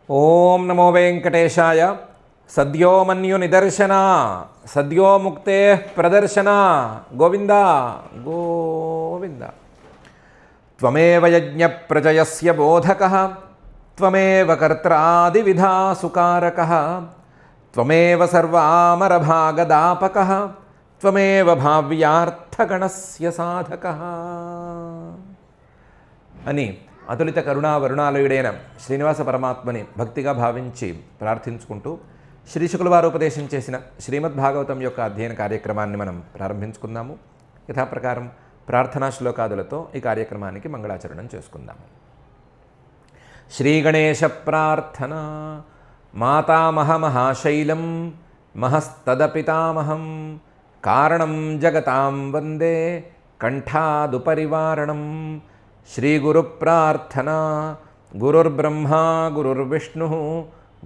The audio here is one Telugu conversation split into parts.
ఓం నమో వెంకటేశాయ. సద్యో మన్యు నిదర్శన సద్యో ముక్తే ప్రదర్శన. గోవింద గోవింద. త్వమేవ యజ్ఞ ప్రజయస్య బోధకః త్వమేవ కర్త్రాదివిధా సుకారకః త్వమేవ సర్వామరభాగదాపకః త్వమేవ భావ్యార్థగణస్య సాధకః అని అతులిత కరుణా వరుణాలయుడైన శ్రీనివాస పరమాత్మని భక్తిగా భావించి ప్రార్థించుకుంటూ శ్రీశుకుల వారు ఉపదేశం చేసిన శ్రీమద్భాగవతం యొక్క అధ్యయన కార్యక్రమాన్ని మనం ప్రారంభించుకుందాము. యథాప్రకారం ప్రార్థనా శ్లోకాదులతో ఈ కార్యక్రమానికి మంగళాచరణం చేసుకుందాము. శ్రీగణేశ ప్రార్థన. మాతామహ మహాశైలం మహస్తదపితామహం కారణం జగతాం వందే కంఠాదుపరివారణం. శ్రీగురు ప్రార్థన. గురుర్బ్రహ్మా గురుర్విష్ణు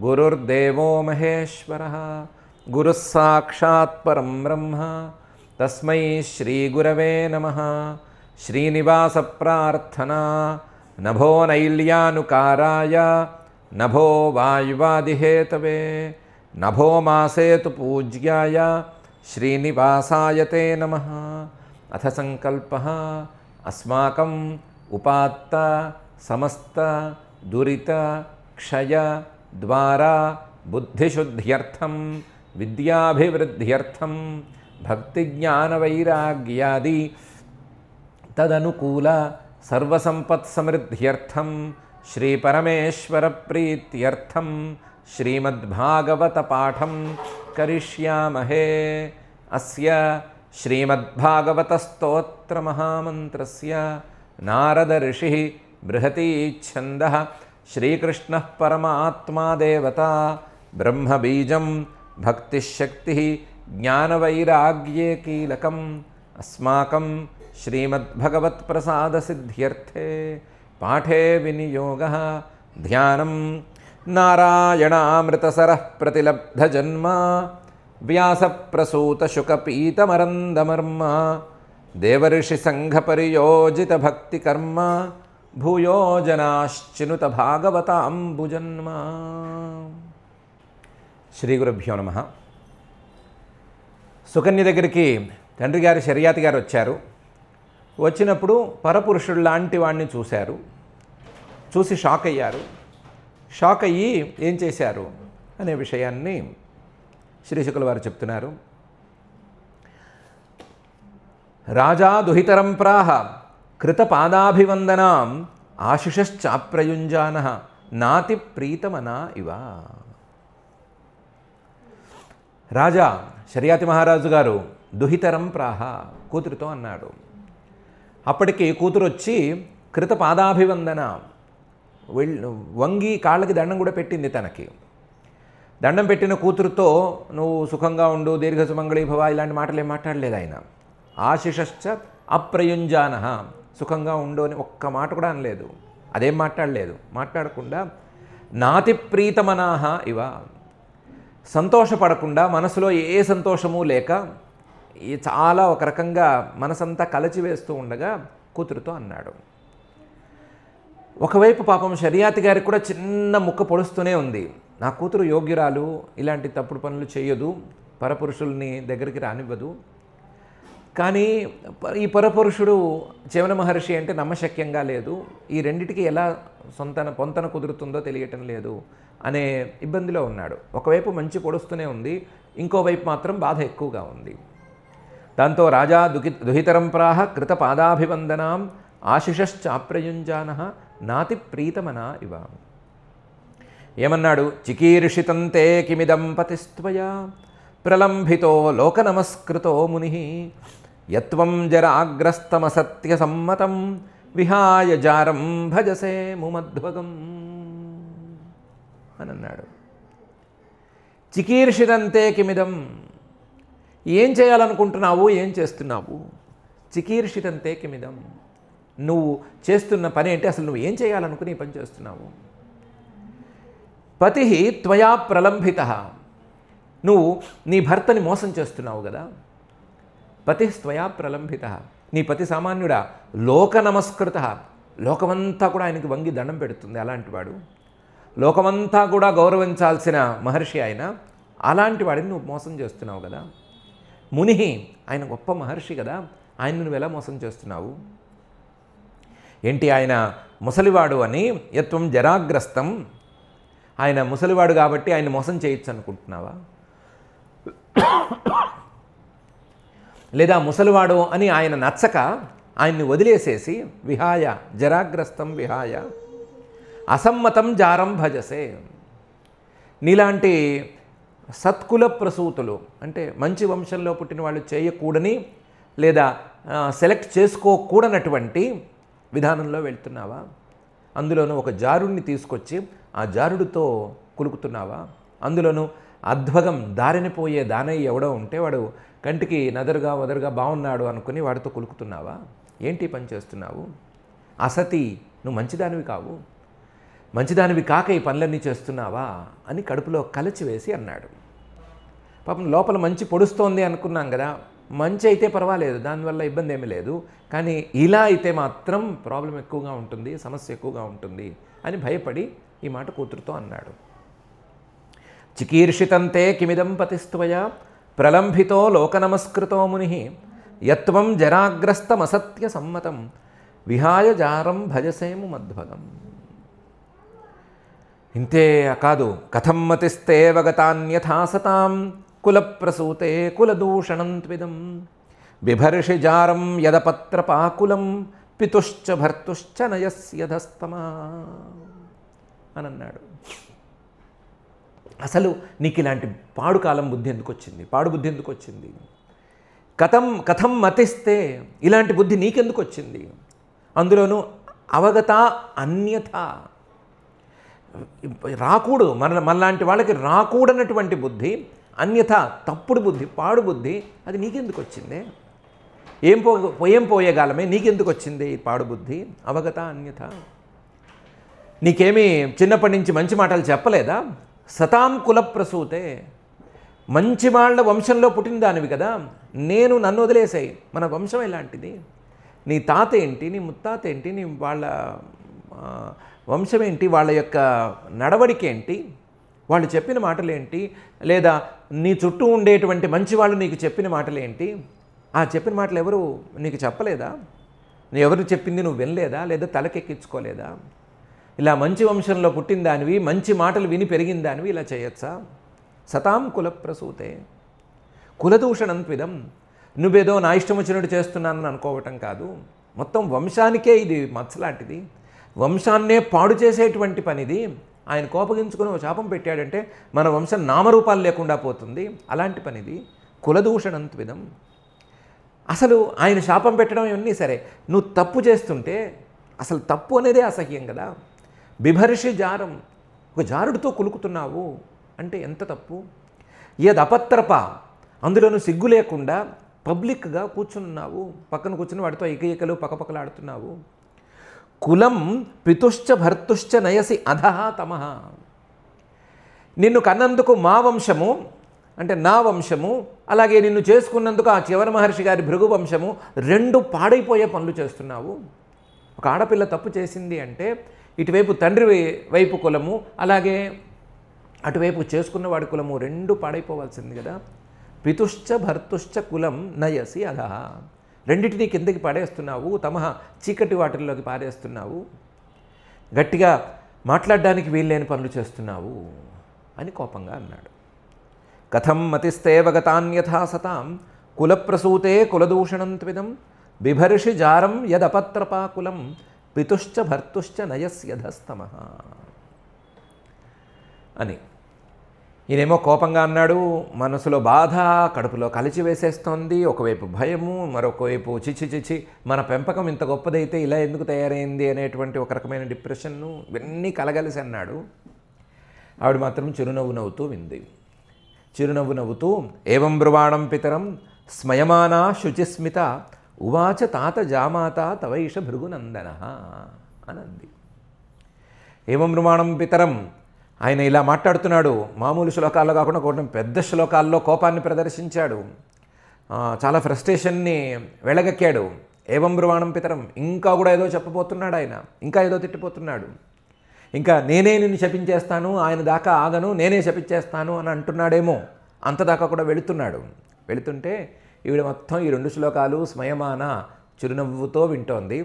గురుర్దేవో మహేశ్వరః గురుః సాక్షాత్ పరం బ్రహ్మ తస్మై శ్రీగురవే నమః. శ్రీనివాస ప్రార్థన. నభో నైల్యానుకారాయ నభో వాయువాదిహేతవే నభో మాసేతు పూజ్యాయ శ్రీనివాసాయ తే నమః. అథ సంకల్పః అస్మాకం ఉపాత్త సమస్త దురిత క్షయ ద్వారా బుద్ధిశుద్ధ్యర్థం విద్యాభివృద్ధ్యర్థం భక్తిజ్ఞానవైరాగ్యాది తదనుకూల సర్వసంపత్సమృద్ధ్యర్థం శ్రీపరమేశ్వర ప్రీత్యర్థం శ్రీమద్భాగవత పాఠం కరిష్యామహే. అస్య శ్రీమద్భాగవత స్తోత్ర మహామంత్రస్య నారద ఋషి బృహతీ ఛందః శ్రీకృష్ణ పరమాత్మా దేవత బ్రహ్మబీజం భక్తిశక్తి జ్ఞానవైరాగ్యే కీలకం అస్మాకం శ్రీమద్భగవత్ప్రసాదసిద్ధ్యర్థే పాఠే వినియోగః ధ్యానం. నారాయణామృతసరః ప్రతిలబ్ధజన్మ వ్యాసప్రసూతశుకపీతమరందమర్మ దేవర్షి సంఘపరియోజిత భక్తికర్మ భూయో జనాశ్చినుత భాగవతాంబుజన్మ. శ్రీ గురుభ్యో నమః. సుకన్య దగ్గరికి తండ్రి గారు శర్యాతి గారు వచ్చారు. వచ్చినప్పుడు పరపురుషుడు లాంటి వాడిని చూశారు. చూసి షాక్ అయ్యారు. షాక్ అయ్యి ఏం చేశారు అనే విషయాన్ని శ్రీశుకుల వారు చెప్తున్నారు. రాజా దుహితరం ప్రాహ కృతపాదాభివందనాం ఆశిషశ్చాప్రయుంజానః నాతి ప్రీతమనా ఇవ. రాజా శర్యాతి మహారాజు గారు దుహితరం ప్రాహ కూతురితో అన్నాడు. అప్పటికి కూతురు వచ్చి కృతపాదాభివందన వంగి కాళ్ళకి దండం కూడా పెట్టింది. తనకి దండం పెట్టిన కూతురుతో నువ్వు సుఖంగా ఉండు దీర్ఘ సుమంగళీ భవ ఇలాంటి మాటలు ఏం మాట్లాడలేదు ఆయన. ఆశిషశ్చ అప్రయుంజానః సుఖంగా ఉండు అని ఒక్క మాట కూడా అనలేదు. అదేం మాట్లాడలేదు. మాట్లాడకుండా నాతి ప్రీతమనాహ ఇవ సంతోషపడకుండా మనసులో ఏ సంతోషము లేక చాలా ఒక రకంగా మనసంతా కలచివేస్తూ ఉండగా కూతురుతో అన్నాడు. ఒకవైపు పాపం శర్యాతి గారికి కూడా చిన్న ముక్క పొడుస్తూనే ఉంది. నా కూతురు యోగ్యురాలు, ఇలాంటి తప్పుడు పనులు చేయదు, పరపురుషుల్ని దగ్గరికి రానివ్వదు. కానీ ఈ పరపురుషుడు చవన మహర్షి అంటే నమ్మశక్యంగా లేదు. ఈ రెండిటికి ఎలా పొంతన కుదురుతుందో తెలియటం లేదు అనే ఇబ్బందిలో ఉన్నాడు. ఒకవైపు మంచి పొడుస్తూనే ఉంది, ఇంకోవైపు మాత్రం బాధ ఎక్కువగా ఉంది. దాంతో రాజా దుహితరం ప్రాహ కృతపాదాభివందనాం ఆశిషశ్చాప్రయుంజానః నాతి ప్రీతమనా ఇవ. ఏమన్నాడు? చికీర్షితంతే కిమిదం పతిస్త్వయా ప్రలంభితో లోకనమస్కృతో ముని యత్వం జరాగ్రస్తమసత్య సమ్మతం విహాయ జారం భజసే ముమధ్వగం అని అన్నాడు. చికీర్షితంతే కిమిదం, ఏం చేయాలనుకుంటున్నావు, ఏం చేస్తున్నావు? చికీర్షితంతే కిమిదం, నువ్వు చేస్తున్న పని ఏంటి, అసలు నువ్వు ఏం చేయాలనుకుని ఈ పని చేస్తున్నావు? పతి త్వయా ప్రలంభిత, నువ్వు నీ భర్తని మోసం చేస్తున్నావు కదా. పతి త్వయా ప్రలంభిత, నీ పతి సామాన్యుడా, లోక నమస్కృత, లోకమంతా కూడా ఆయనకి వంగి దండం పెడుతుంది. అలాంటి వాడు లోకమంతా కూడా గౌరవించాల్సిన మహర్షి ఆయన, అలాంటి వాడిని నువ్వు మోసం చేస్తున్నావు కదా. ముని, ఆయన గొప్ప మహర్షి కదా, ఆయన నువ్వు ఎలా మోసం చేస్తున్నావు? ఏంటి ఆయన ముసలివాడు అని, యత్వం జరాగ్రస్తం, ఆయన ముసలివాడు కాబట్టి ఆయన మోసం చేయొచ్చు అనుకుంటున్నావా? లేదా ముసలివాడు అని ఆయన నచ్చక ఆయన్ని వదిలేసేసి విహాయ, జరాగ్రస్తం విహాయ అసమ్మతం జారం భజసే, నీలాంటి సత్కుల ప్రసూతులు అంటే మంచి వంశంలో పుట్టిన వాళ్ళు చేయకూడని లేదా సెలెక్ట్ చేసుకోకూడనటువంటి విధానంలో వెళ్తున్నావా? అందులోనూ ఒక జారుడిని తీసుకొచ్చి ఆ జారుడితో కులుకుతున్నావా? అందులోనూ అధ్వగం, దారిని పోయే దానయ్య ఎవడో ఉంటే వాడు కంటికి నదరుగా వదరుగా బాగున్నాడు అనుకుని వాడితో కులుకుతున్నావా? ఏంటి పని చేస్తున్నావు? అసతి, నువ్వు మంచిదానివి కావు, మంచిదానివి కాక ఈ పనులన్నీ చేస్తున్నావా అని కడుపులో కలచి వేసి అన్నాడు. పాపం లోపల మంచి పొడుస్తోంది అనుకున్నాం కదా, మంచి అయితే పర్వాలేదు, దానివల్ల ఇబ్బంది ఏమీ లేదు, కానీ ఇలా అయితే మాత్రం ప్రాబ్లం ఎక్కువగా ఉంటుంది, సమస్య ఎక్కువగా ఉంటుంది అని భయపడి ఈ మాట కూతురుతో అన్నాడు. చికీర్షితంతే కిమిదం పతిస్త్వయ ప్రలంభితో లోకనమస్కృతో ముని యత్వం జరాగ్రస్తమసత్య సమ్మతం విహాయ జారం భజసేము మధ్వగం. ఇంతే కాదు, కథం మతిస్తే వగతాన్యథా సతాం కులప్రసూతే కులదూషణం త్విదం బిభర్షి జారం యదపత్రపాకులం పితుశ్చ భర్తుశ్చ నయస్యధస్తమా అని అన్నాడు. అసలు నీకు ఇలాంటి పాడుకాలం బుద్ధి ఎందుకు వచ్చింది? పాడు బుద్ధి ఎందుకు వచ్చింది? కథం మతిస్తే ఇలాంటి బుద్ధి నీకెందుకు వచ్చింది? అందులోనూ అవగత అన్యథ, రాకూడదు, మనలాంటి వాళ్ళకి రాకూడనటువంటి బుద్ధి, అన్యథ తప్పుడు బుద్ధి, పాడు బుద్ధి, అది నీకెందుకు వచ్చిందే? ఏం పోయేగాలమే, నీకెందుకు వచ్చింది పాడు బుద్ధి? అవగత అన్యథ, నీకేమీ చిన్నప్పటి నుంచి మంచి మాటలు చెప్పలేదా? సతాం కుల ప్రసూతే, మంచి వాళ్ళ వంశంలో పుట్టిన దానివి కదా, నన్ను వదిలేసాయి, మన వంశం ఎలాంటిది, నీ తాత ఏంటి, నీ ముత్తాత ఏంటి, నీ వాళ్ళ వంశం ఏంటి, వాళ్ళ యొక్క నడవడిక ఏంటి, వాళ్ళు చెప్పిన మాటలేంటి, లేదా నీ చుట్టూ ఉండేటువంటి మంచి వాళ్ళు నీకు చెప్పిన మాటలేంటి, ఆ చెప్పిన మాటలు ఎవరు నీకు చెప్పలేదా? ఎవరు చెప్పింది నువ్వు వినలేదా? లేదా తలకెక్కించుకోలేదా? ఇలా మంచి వంశంలో పుట్టిన దానివి, మంచి మాటలు విని పెరిగిన దానివి ఇలా చేయొచ్చా? సతాం కుల ప్రసూతే కులదూషణం త్విదం, నువ్వేదో నా ఇష్టం వచ్చినట్టు చేస్తున్నానని అనుకోవటం కాదు, మొత్తం వంశానికే ఇది మచ్చలాంటిది, వంశాన్నే పాడు చేసేటువంటి పనిది. ఆయన కోపగించుకుని ఒక శాపం పెట్టాడంటే మన వంశం నామరూపాలు లేకుండా పోతుంది, అలాంటి పనిది కులదూషణం త్విదం. అసలు ఆయన శాపం పెట్టడం ఇవన్నీ సరే, నువ్వు తప్పు చేస్తుంటే అసలు తప్పు అనేదే అసహ్యం కదా. బిభర్షి జారం, ఒక జారుడితో కులుకుతున్నావు అంటే ఎంత తప్పు. యదపత్రప, అందులోనూ సిగ్గు లేకుండా పబ్లిక్గా కూర్చున్నావు, పక్కన కూర్చుని వాడితో ఏకైకలు పక్కపక్కలాడుతున్నావు. కులం పితుశ్చ భర్తుశ్చ నయసి అధహ తమః, నిన్ను కన్నందుకు మా వంశము అంటే నా వంశము, అలాగే నిన్ను చేసుకున్నందుకు ఆ చివరి మహర్షి గారి భృగు వంశము, రెండు పాడైపోయే పనులు చేస్తున్నావు. ఒక ఆడపిల్ల తప్పు చేసింది అంటే ఇటువైపు తండ్రి వైపు కులము, అలాగే అటువైపు చేసుకున్నవాడి కులము రెండు పాడైపోవాల్సింది కదా. పితుశ్చ భర్తుశ్చ కులం నయసి అధః, రెండింటినీ కిందకి పాడేస్తున్నావు, తమః చీకటి వాటిల్లోకి పారేస్తున్నావు, గట్టిగా మాట్లాడడానికి వీల్లేని పనులు చేస్తున్నావు అని కోపంగా అన్నాడు. కథం మతిస్తే వగతాన్యథా సతాం కులప్రసూతే కులదూషణం త్విదం బిభర్షి జారం యదపత్రపాకులం పితుశ్చ భర్తుశ్చ నయస్యధస్తమః అని. ఈయనేమో కోపంగా అన్నాడు, మనసులో బాధ, కడుపులో కలిచి వేసేస్తోంది, ఒకవైపు భయము, మరొకవైపు చిచి మన పెంపకం ఇంత గొప్పదైతే ఇలా ఎందుకు తయారైంది అనేటువంటి ఒక రకమైన డిప్రెషన్ను ఇవన్నీ కలగలిసి అన్నాడు. ఆవిడ మాత్రం చిరునవ్వు నవ్వుతూ వింది. చిరునవ్వు నవ్వుతూ ఏవం బ్రువాణం పితరం స్మయమానా శుచిస్మిత ఉవాచ తాత జామాత తవైష భృగునందన అనంది. ఏవం బ్రువాణం పితరం, ఆయన ఇలా మాట్లాడుతున్నాడు, మామూలు శ్లోకాల్లో కాకుండా కొన్ని పెద్ద శ్లోకాల్లో కోపాన్ని ప్రదర్శించాడు, చాలా ఫ్రస్ట్రేషన్ని వెళ్ళగక్కాడు. ఏవం బ్రువాణం పితరం, ఇంకా కూడా ఏదో చెప్పబోతున్నాడు ఆయన, ఇంకా ఏదో తిట్టిపోతున్నాడు. ఇంకా నేనే నిన్ను శపించేస్తాను, ఆయన దాకా ఆగను, నేనే శపించేస్తాను అని అంటున్నాడేమో, అంతదాకా కూడా వెళుతుంటే ఈవిడ మొత్తం ఈ 2 శ్లోకాలు స్మయమాన చిరునవ్వుతో వింటోంది.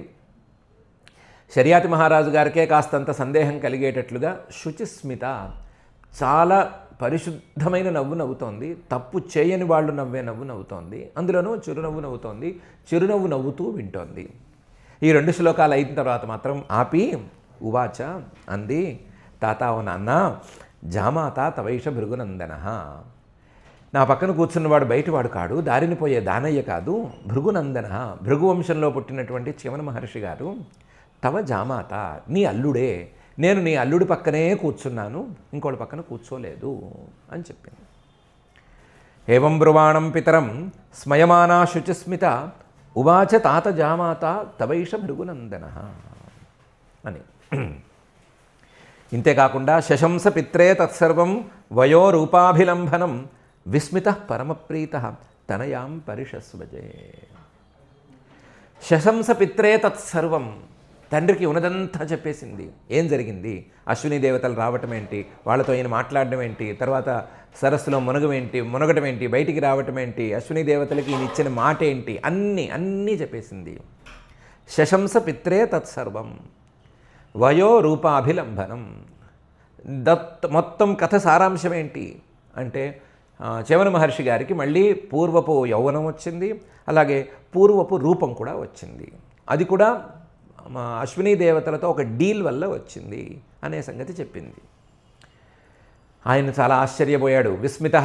శర్యాతి మహారాజు గారికే కాస్తంత సందేహం కలిగేటట్లుగా శుచిస్మిత, చాలా పరిశుద్ధమైన నవ్వు నవ్వుతోంది, తప్పు చేయని వాళ్ళు నవ్వే నవ్వు నవ్వుతోంది, అందులోనూ చిరునవ్వు నవ్వుతోంది, చిరునవ్వు నవ్వుతూ వింటోంది. ఈ 2 శ్లోకాలు అయిన తర్వాత మాత్రం ఆపి ఉవాచ అంది, తాత ఓ నాన్న, జామాత తవైష భృగునందన, నా పక్కన కూర్చున్నవాడు బయటివాడు కాడు, దారిని పోయే దానయ్య కాదు, భృగునందన, భృగువంశంలో పుట్టినటువంటి చివన మహర్షి గారు, తవ జామాత, నీ అల్లుడే, నేను నీ అల్లుడి పక్కనే కూర్చున్నాను, ఇంకోటి పక్కన కూర్చోలేదు అని చెప్పింది. ఏవం బ్రువాణం పితరం స్మయమానా శుచిస్మిత ఉవాచ తాత జామాత తవైష భృగునందన అని. ఇంతేకాకుండా శశంస పిత్రే తత్సర్వం వయో రూపాభిలంబనం విస్మిత పరమప్రీత తనయాం పరిషస్వజే. శశంస పిత్రే తత్సర్వం, తండ్రికి ఉన్నదంతా చెప్పేసింది. ఏం జరిగింది, అశ్విని దేవతలు రావటం ఏంటి, వాళ్ళతో ఈయన మాట్లాడడం ఏంటి, తర్వాత సరస్సులో మునగటం ఏంటి, బయటికి రావటం ఏంటి, అశ్విని దేవతలకి ఈయన ఇచ్చిన మాట ఏంటి, అన్నీ చెప్పేసింది. శశంస పిత్రే తత్సర్వం వయో రూపాభిలంబనం. మొత్తం కథ సారాంశం ఏంటి అంటే, చివన మహర్షి గారికి మళ్ళీ పూర్వపు యౌవనం వచ్చింది, అలాగే పూర్వపు రూపం కూడా వచ్చింది. అది కూడా అశ్విని దేవతలతో ఒక డీల్ వల్ల వచ్చింది అనే సంగతి చెప్పింది. ఆయన చాలా ఆశ్చర్యపోయాడు, విస్మిత,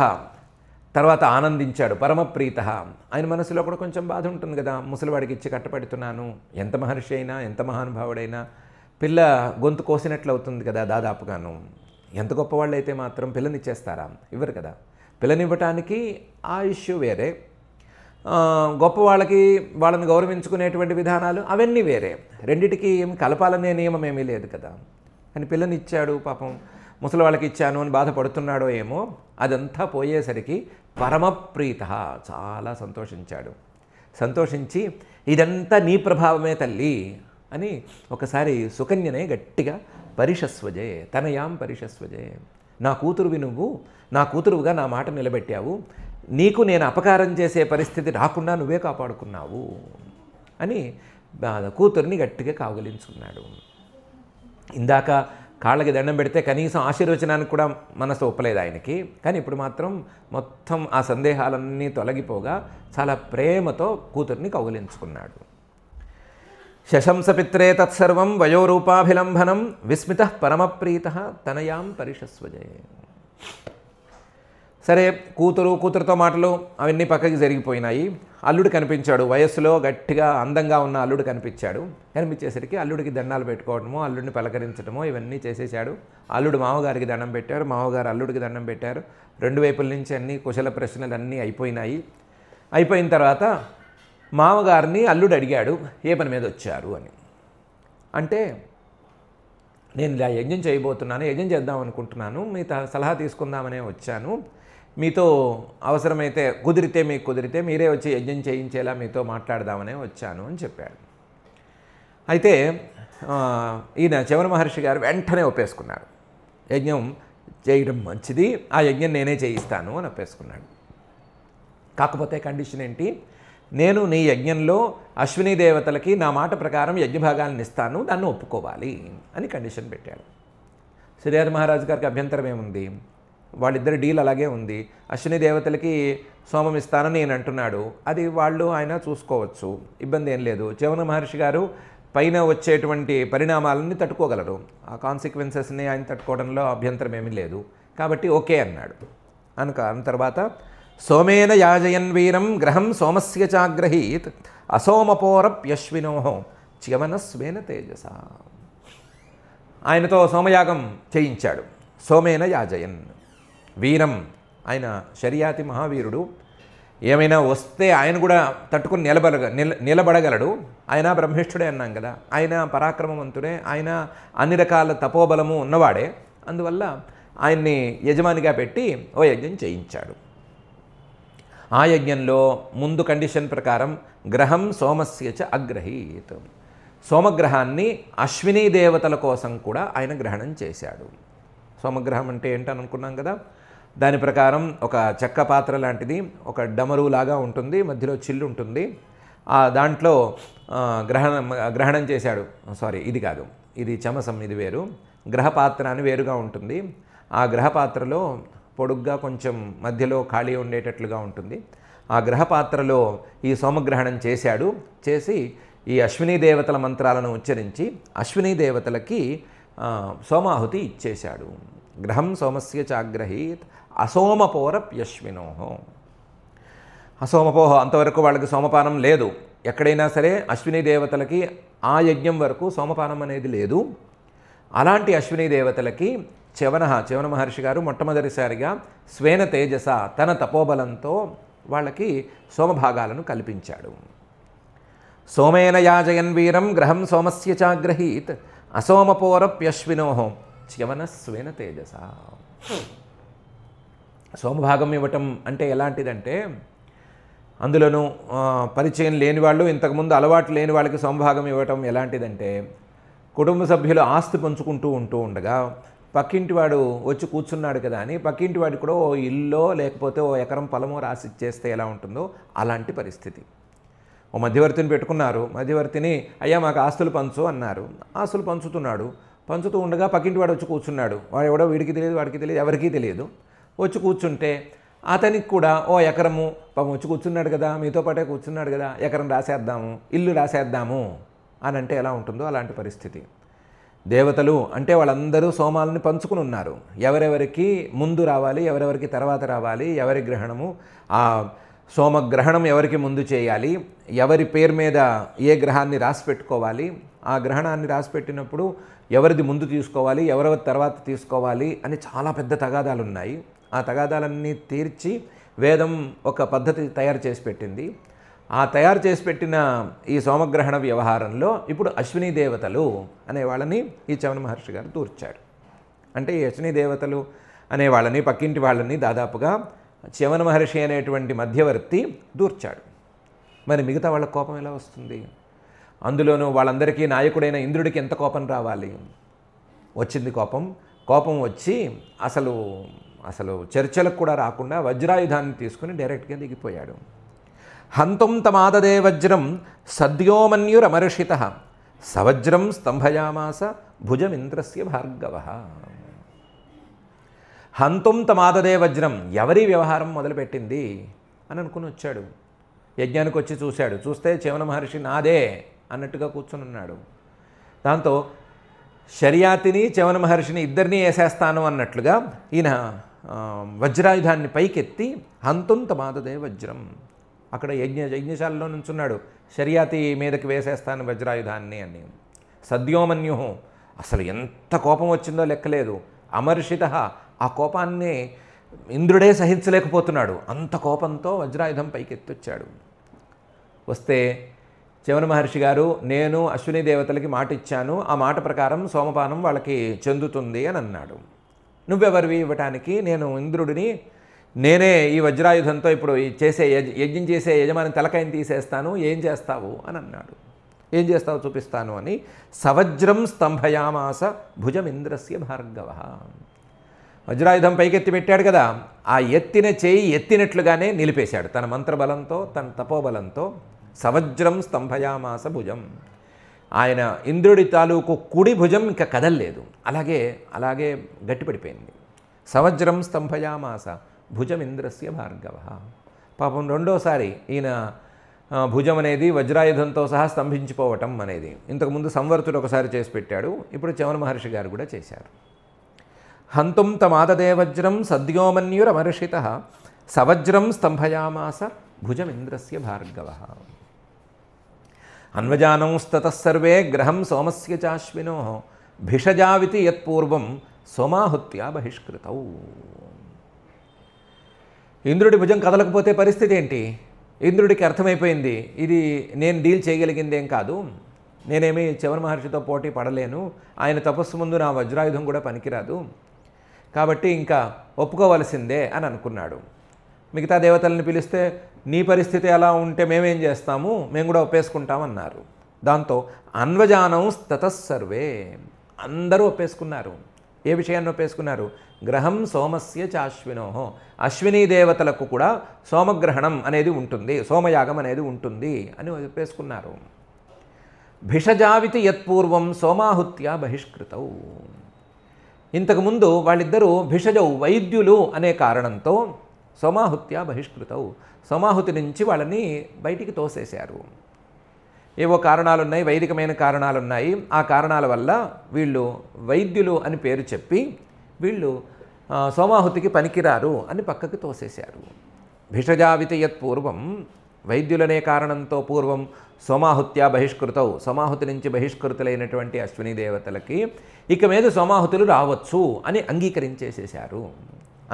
తర్వాత ఆనందించాడు, పరమప్రీత. ఆయన మనసులో కూడా కొంచెం బాధ ఉంటుంది కదా, ముసలివాడికి ఇచ్చి కట్టపెడుతున్నాను, ఎంత మహర్షి అయినా ఎంత మహానుభావుడైనా పిల్ల గొంతు కోసినట్లు అవుతుంది కదా దాదాపుగాను. ఎంత గొప్పవాళ్ళు అయితే మాత్రం పిల్లనిచ్చేస్తారా, ఇవ్వరు కదా. పిల్లనివ్వటానికి ఆ ఇష్యూ వేరే, గొప్పవాళ్ళకి వాళ్ళని గౌరవించుకునేటువంటి విధానాలు అవన్నీ వేరే, రెండిటికి ఏమి కలపాలనే నియమం ఏమీ లేదు కదా. అని పిల్లనిచ్చాడు, పాపం ముసలి వాళ్ళకి ఇచ్చాను అని బాధపడుతున్నాడో ఏమో, అదంతా పోయేసరికి పరమప్రీత, చాలా సంతోషించాడు. సంతోషించి ఇదంతా నీ ప్రభావమే తల్లి అని ఒకసారి సుకన్యనే గట్టిగా పరిషస్వజే, తనయాం పరిషస్వజే, నా కూతురువి నువ్వు, నా కూతురువుగా నా మాట నిలబెట్టావు, నీకు నేను అపకారం చేసే పరిస్థితి రాకుండా నువ్వే కాపాడుకున్నావు అని కూతుర్ని గట్టిగా కావలించుకున్నాడు. ఇందాక కాళ్ళకి దండం పెడితే కనీసం ఆశీర్వచనానికి కూడా మనసు ఒప్పలేదు ఆయనకి, కానీ ఇప్పుడు మాత్రం మొత్తం ఆ సందేహాలన్నీ తొలగిపోగా చాలా ప్రేమతో కూతుర్ని కౌగిలించుకున్నాడు. శశంసపిత్రే తత్సర్వం వయోరూపాభిలంబనం విస్మిత పరమప్రీత తనయాం పరిషస్వజే. సరే, కూతురుతో మాటలు అవన్నీ పక్కకి జరిగిపోయినాయి. అల్లుడు కనిపించాడు, వయస్సులో గట్టిగా అందంగా ఉన్న అల్లుడు కనిపించాడు. కనిపించేసరికి అల్లుడికి దండాలు పెట్టుకోవడమో, అల్లుడిని పలకరించడమో ఇవన్నీ చేసేసాడు. అల్లుడు మామగారికి దండం పెట్టారు, మామగారు అల్లుడికి దండం పెట్టారు. 2 వైపుల నుంచి అన్నీ కుశల ప్రశ్నలు అన్నీ అయిపోయినాయి. అయిపోయిన తర్వాత మామగారిని అల్లుడు అడిగాడు, ఏ పని మీద వచ్చారు అని. అంటే నేను ఇలా యజ్ఞం చేయబోతున్నాను, యజ్ఞం చేద్దాం అనుకుంటున్నాను, మీ సలహా తీసుకుందామనే వచ్చాను, మీతో అవసరమైతే మీకు కుదిరితే మీరే వచ్చి యజ్ఞం చేయించేలా మీతో మాట్లాడదామనే వచ్చాను అని చెప్పాడు. అయితే ఈయన చివన మహర్షి గారు వెంటనే ఒప్పేసుకున్నాడు, యజ్ఞం చేయడం మంచిది, ఆ యజ్ఞం నేనే చేయిస్తాను అని ఒప్పేసుకున్నాడు. కాకపోతే కండిషన్ ఏంటి, నేను నీ యజ్ఞంలో అశ్విని దేవతలకి నా మాట ప్రకారం యజ్ఞభాగాలను ఇస్తాను, నన్ను ఒప్పుకోవాలి అని కండిషన్ పెట్టాడు. శర్యాతి మహారాజు గారికి అభ్యంతరం ఏముంది, వాళ్ళిద్దరి డీల్ అలాగే ఉంది. అశ్విని దేవతలకి సోమం ఇస్తానని నేను అంటున్నాడు, అది ఆయన చూసుకోవచ్చు, ఇబ్బంది ఏం లేదు. చివన మహర్షి గారు పైన వచ్చేటువంటి పరిణామాలని తట్టుకోగలరు, ఆ కాన్సిక్వెన్సెస్ని ఆయన తట్టుకోవడంలో అభ్యంతరం ఏమీ లేదు, కాబట్టి ఓకే అన్నాడు. అన్న తర్వాత సోమేన యాజయన్ వీరం గ్రహం సోమస్య చాగ్రహీత్ అసోమపోరప్యశ్వినో చ్యమనస్వేన తేజస. ఆయనతో సోమయాగం చేయించాడు. సోమేన యాజయన్ వీరం, ఆయన శర్యాతి మహావీరుడు, ఏమైనా వస్తే ఆయన కూడా తట్టుకుని నిలబడగలడు. ఆయన బ్రహ్మిష్ఠుడే అన్నాం కదా, ఆయన పరాక్రమవంతుడే, ఆయన అన్ని రకాల తపోబలము ఉన్నవాడే. అందువల్ల ఆయన్ని యజమానిగా పెట్టి ఓ యజ్ఞం చేయించాడు. ఆ యజ్ఞంలో ముందు కండిషన్ ప్రకారం గ్రహం సోమస్య చ అగ్రహీత్, సోమగ్రహాన్ని అశ్వినీ దేవతల కోసం కూడా ఆయన గ్రహణం చేశాడు. సోమగ్రహం అంటే ఏంటనుకున్నాం కదా, దాని ప్రకారం ఒక చెక్క పాత్ర లాంటిది, ఒక డమరులాగా ఉంటుంది, మధ్యలో చిల్లు ఉంటుంది. దాంట్లో గ్రహణం చేశాడు. సారీ, ఇది కాదు, ఇది చమసం, ఇది వేరు. గ్రహపాత్ర అని వేరుగా ఉంటుంది. ఆ గ్రహపాత్రలో పొడుగ్గా కొంచెం మధ్యలో ఖాళీ ఉండేటట్లుగా ఉంటుంది. ఆ గ్రహపాత్రలో ఈ సోమగ్రహణం చేశాడు. చేసి ఈ అశ్వినీ దేవతల మంత్రాలను ఉచ్చరించి అశ్వినీ దేవతలకి సోమాహుతి ఇచ్చేశాడు. గ్రహం సోమస్య చాగ్రహీత్ అసోమపోరప్యశ్వినో. అసోమపోహ, అంతవరకు వాళ్ళకి సోమపానం లేదు. ఎక్కడైనా సరే అశ్వినీ దేవతలకి ఆ యజ్ఞం వరకు సోమపానం అనేది లేదు. అలాంటి అశ్వినీ దేవతలకి చ్యవన మహర్షి గారు మొట్టమొదటిసారిగా స్వేన తేజస, తన తపోబలంతో వాళ్ళకి సోమభాగాలను కల్పించాడు. సోమేన యాజయన్ వీరం గ్రహం సోమస్య చాగ్రహీత్ అసోమపోరప్యశ్వినో చ్యవన స్వేన తేజస. సోమభాగం ఇవ్వటం అంటే ఎలాంటిదంటే, అందులోనూ పరిచయం లేని వాళ్ళు, ఇంతకుముందు అలవాటు లేని వాళ్ళకి సోమభాగం ఇవ్వటం ఎలాంటిదంటే, కుటుంబ సభ్యులు ఆస్తి పంచుకుంటూ ఉండగా పక్కింటి వాడు వచ్చి కూర్చున్నాడు కదా అని పక్కింటి వాడికి కూడా ఓ ఇల్లో లేకపోతే ఓ ఎకరం పొలమో రాసి ఇచ్చేస్తే ఎలా ఉంటుందో అలాంటి పరిస్థితి. ఓ మధ్యవర్తిని పెట్టుకున్నారు. మధ్యవర్తిని, అయ్యా మాకు ఆస్తులు పంచు అన్నారు. ఆస్తులు పంచుతూ ఉండగా పక్కింటి వాడు వచ్చి కూర్చున్నాడు. వాడు ఎవడో వీడికి తెలియదు, వాడికి తెలియదు, ఎవరికీ తెలియదు. వచ్చి కూర్చుంటే అతనికి కూడా ఓ ఎకరము, పాపం వచ్చి కూర్చున్నాడు కదా, మీతో పాటే కూర్చున్నాడు కదా, ఎకరం రాసేద్దాము, ఇల్లు రాసేద్దాము అని అంటే ఎలా ఉంటుందో అలాంటి పరిస్థితి. దేవతలు అంటే వాళ్ళందరూ సోమాలని పంచుకుని ఉన్నారు. ఎవరెవరికి ముందు రావాలి, ఎవరెవరికి తర్వాత రావాలి, ఎవరి గ్రహణము, ఆ సోమగ్రహణం ఎవరికి ముందు చేయాలి, ఎవరి పేరు మీద ఏ గ్రహాన్ని రాసి పెట్టుకోవాలి, ఆ గ్రహణాన్ని రాసి పెట్టినప్పుడు ఎవరిది ముందు తీసుకోవాలి, ఎవరెవరి తర్వాత తీసుకోవాలి అని చాలా పెద్ద తగాదాలు ఉన్నాయి. ఆ తగాదాలన్నీ తీర్చి వేదం ఒక పద్ధతి తయారు చేసి పెట్టింది. ఆ తయారు చేసి పెట్టిన ఈ సోమగ్రహణ వ్యవహారంలో ఇప్పుడు అశ్వినీ దేవతలు అనే వాళ్ళని ఈ చ్యవన మహర్షి గారు దూర్చాడు. అంటే ఈ అశ్వినీ దేవతలు అనే వాళ్ళని, పక్కింటి వాళ్ళని దాదాపుగా చ్యవన మహర్షి అనేటువంటి మధ్యవర్తి దూర్చాడు. మరి మిగతా వాళ్ళ కోపం ఎలా వస్తుంది? అందులోనూ వాళ్ళందరికీ నాయకుడైన ఇంద్రుడికి ఎంత కోపం రావాలి? వచ్చింది కోపం వచ్చి అసలు చర్చలకు కూడా రాకుండా వజ్రాయుధాన్ని తీసుకుని డైరెక్ట్గా దిగిపోయాడు. హంతుం తమాదదే వజ్రం సద్యోమన్యురమర్షిత సవజ్రం స్తంభయామాస భుజమింద్రస్య భార్గవ. హంతుం తమాదదే వజ్రం, ఎవరి వ్యవహారం మొదలుపెట్టింది అని అనుకుని వచ్చాడు. యజ్ఞానికి వచ్చి చూస్తే చ్యవన మహర్షి నాదే అన్నట్టుగా కూర్చుని ఉన్నాడు. దాంతో శర్యాతిని చ్యవన మహర్షిని ఇద్దరినీ వేసేస్తాను అన్నట్లుగా ఈయన వజ్రాయుధాన్ని పైకెత్తి హంతుం తమాదదే వజ్రం, అక్కడ యజ్ఞశాలలో నుంచున్నాడు. శర్యాతి మీదకి వేసేస్తాను వజ్రాయుధాన్ని అని. సద్యోమన్యు, అసలు ఎంత కోపం వచ్చిందో లెక్కలేదు. అమర్షిత, ఆ కోపాన్ని ఇంద్రుడే సహించలేకపోతున్నాడు. అంత కోపంతో వజ్రాయుధం పైకెత్తొచ్చాడు. వస్తే చ్యవన మహర్షి గారు, నేను అశ్విని దేవతలకి మాట ఇచ్చాను, ఆ మాట ప్రకారం సోమపానం వాళ్ళకి చెందుతుంది అని అన్నాడు. నువ్వెవరివి ఇవ్వటానికి? నేను ఇంద్రుడిని, నేనే ఈ వజ్రాయుధంతో ఇప్పుడు యజ్ఞం చేసే యజమాని తలకాయని తీసేస్తాను, ఏం చేస్తావు అని అన్నాడు. ఏం చేస్తావు చూపిస్తాను అని సవజ్రం స్తంభయామాస భుజమింద్రస్య భార్గవ. వజ్రాయుధం పైకెత్తి పెట్టాడు కదా, ఆ ఎత్తిన చేయి ఎత్తినట్లుగానే నిలిపేశాడు తన మంత్రబలంతో, తన తపోబలంతో. సవజ్రం స్తంభయామాస భుజం, ఆయన ఇంద్రుడి తాలూకు కుడి భుజం ఇంకా కదల్లేదు, అలాగే గట్టిపడిపోయింది. సవజ్రం స్తంభయామాస భుజమింద్రస్య భార్గవ. పాపం రెండోసారి ఈయన భుజం అనేది వజ్రాయుధంతో సహా స్తంభించిపోవటం అనేది ఇంతకుముందు సంవర్తుడు ఒకసారి చేసి పెట్టాడు, ఇప్పుడు చ్యవన మహర్షి గారు కూడా చేశారు. హంతుం తమాదదే వజ్రం సద్యోమన్యురమర్షిత సవజ్రం స్తంభయామాస భుజమింద్రస్య భార్గవ. అన్వజానంస్తతస్సర్వే గ్రహం సోమస్య చాశ్వినో భిషజావితి యత్పూర్వం సోమాహుత్యా బహిష్కృతౌ. ఇంద్రుడి భుజం కదలకపోతే పరిస్థితి ఏంటి? ఇంద్రుడికి అర్థమైపోయింది, ఇది నేను డీల్ చేయగలిగిందేం కాదు, నేనేమి చ్యవన మహర్షితో పోటీ పడలేను, ఆయన తపస్సు ముందు నా వజ్రాయుధం కూడా పనికిరాదు, కాబట్టి ఇంకా ఒప్పుకోవలసిందే అని అనుకున్నాడు. మిగతా దేవతలను పిలిస్తే నీ పరిస్థితి ఎలా ఉంటే మేమేం చేస్తాము, మేము కూడా ఒప్పేసుకుంటామన్నారు. దాంతో అన్వజానం తతస్సర్వే అందరూ ఒప్పేసుకున్నారు. ఏ విషయాన్ని ఒప్పేసుకున్నారు? గ్రహం సోమస్య చాశ్వినో, అశ్వినీ దేవతలకు కూడా సోమగ్రహణం అనేది ఉంటుంది, సోమయాగం అనేది ఉంటుంది అని ఒప్పేసుకున్నారు. భిషజావితి యత్పూర్వం సోమాహుత్యా బహిష్కృతౌ. ఇంతకుముందు వాళ్ళిద్దరూ భిషజౌ వైద్యులు అనే కారణంతో సోమాహుత్యా బహిష్కృతౌ, సోమాహుతి నుంచి వాళ్ళని బయటికి తోసేశారు. ఏవో కారణాలున్నాయి, వైదికమైన కారణాలున్నాయి. ఆ కారణాల వల్ల వీళ్ళు వైద్యులు అని పేరు చెప్పి వీళ్ళు సోమాహుతికి పనికిరారు అని పక్కకి తోసేశారు. భిషజావితి యత్ పూర్వం, వైద్యులనే కారణంతో పూర్వం సోమాహుత్యా బహిష్కృతౌ, సోమాహుతి నుంచి బహిష్కృతులైనటువంటి అశ్విని దేవతలకి ఇక మీద సోమాహుతులు రావచ్చు అని అంగీకరించేసేశారు.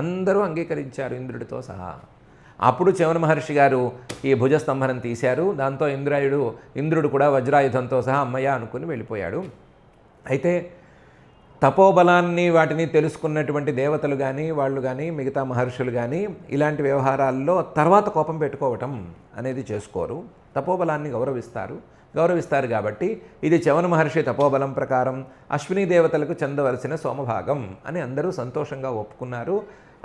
అందరూ అంగీకరించారు, ఇంద్రుడితో సహా. అప్పుడు చవన మహర్షి గారు ఈ భుజస్తంభనం తీశారు. దాంతో ఇంద్రుడు కూడా వజ్రాయుధంతో సహా అమ్మయ్య అనుకుని వెళ్ళిపోయాడు. అయితే తపోబలాన్ని వాటిని తెలుసుకున్నటువంటి దేవతలు కానీ వాళ్ళు కానీ మిగతా మహర్షులు కానీ ఇలాంటి వ్యవహారాల్లో తర్వాత కోపం పెట్టుకోవటం అనేది చేసుకోరు. తపోబలాన్ని గౌరవిస్తారు కాబట్టి ఇది చవన మహర్షి తపోబలం ప్రకారం అశ్వినీ దేవతలకు చెందవలసిన సోమభాగం అని అందరూ సంతోషంగా ఒప్పుకున్నారు.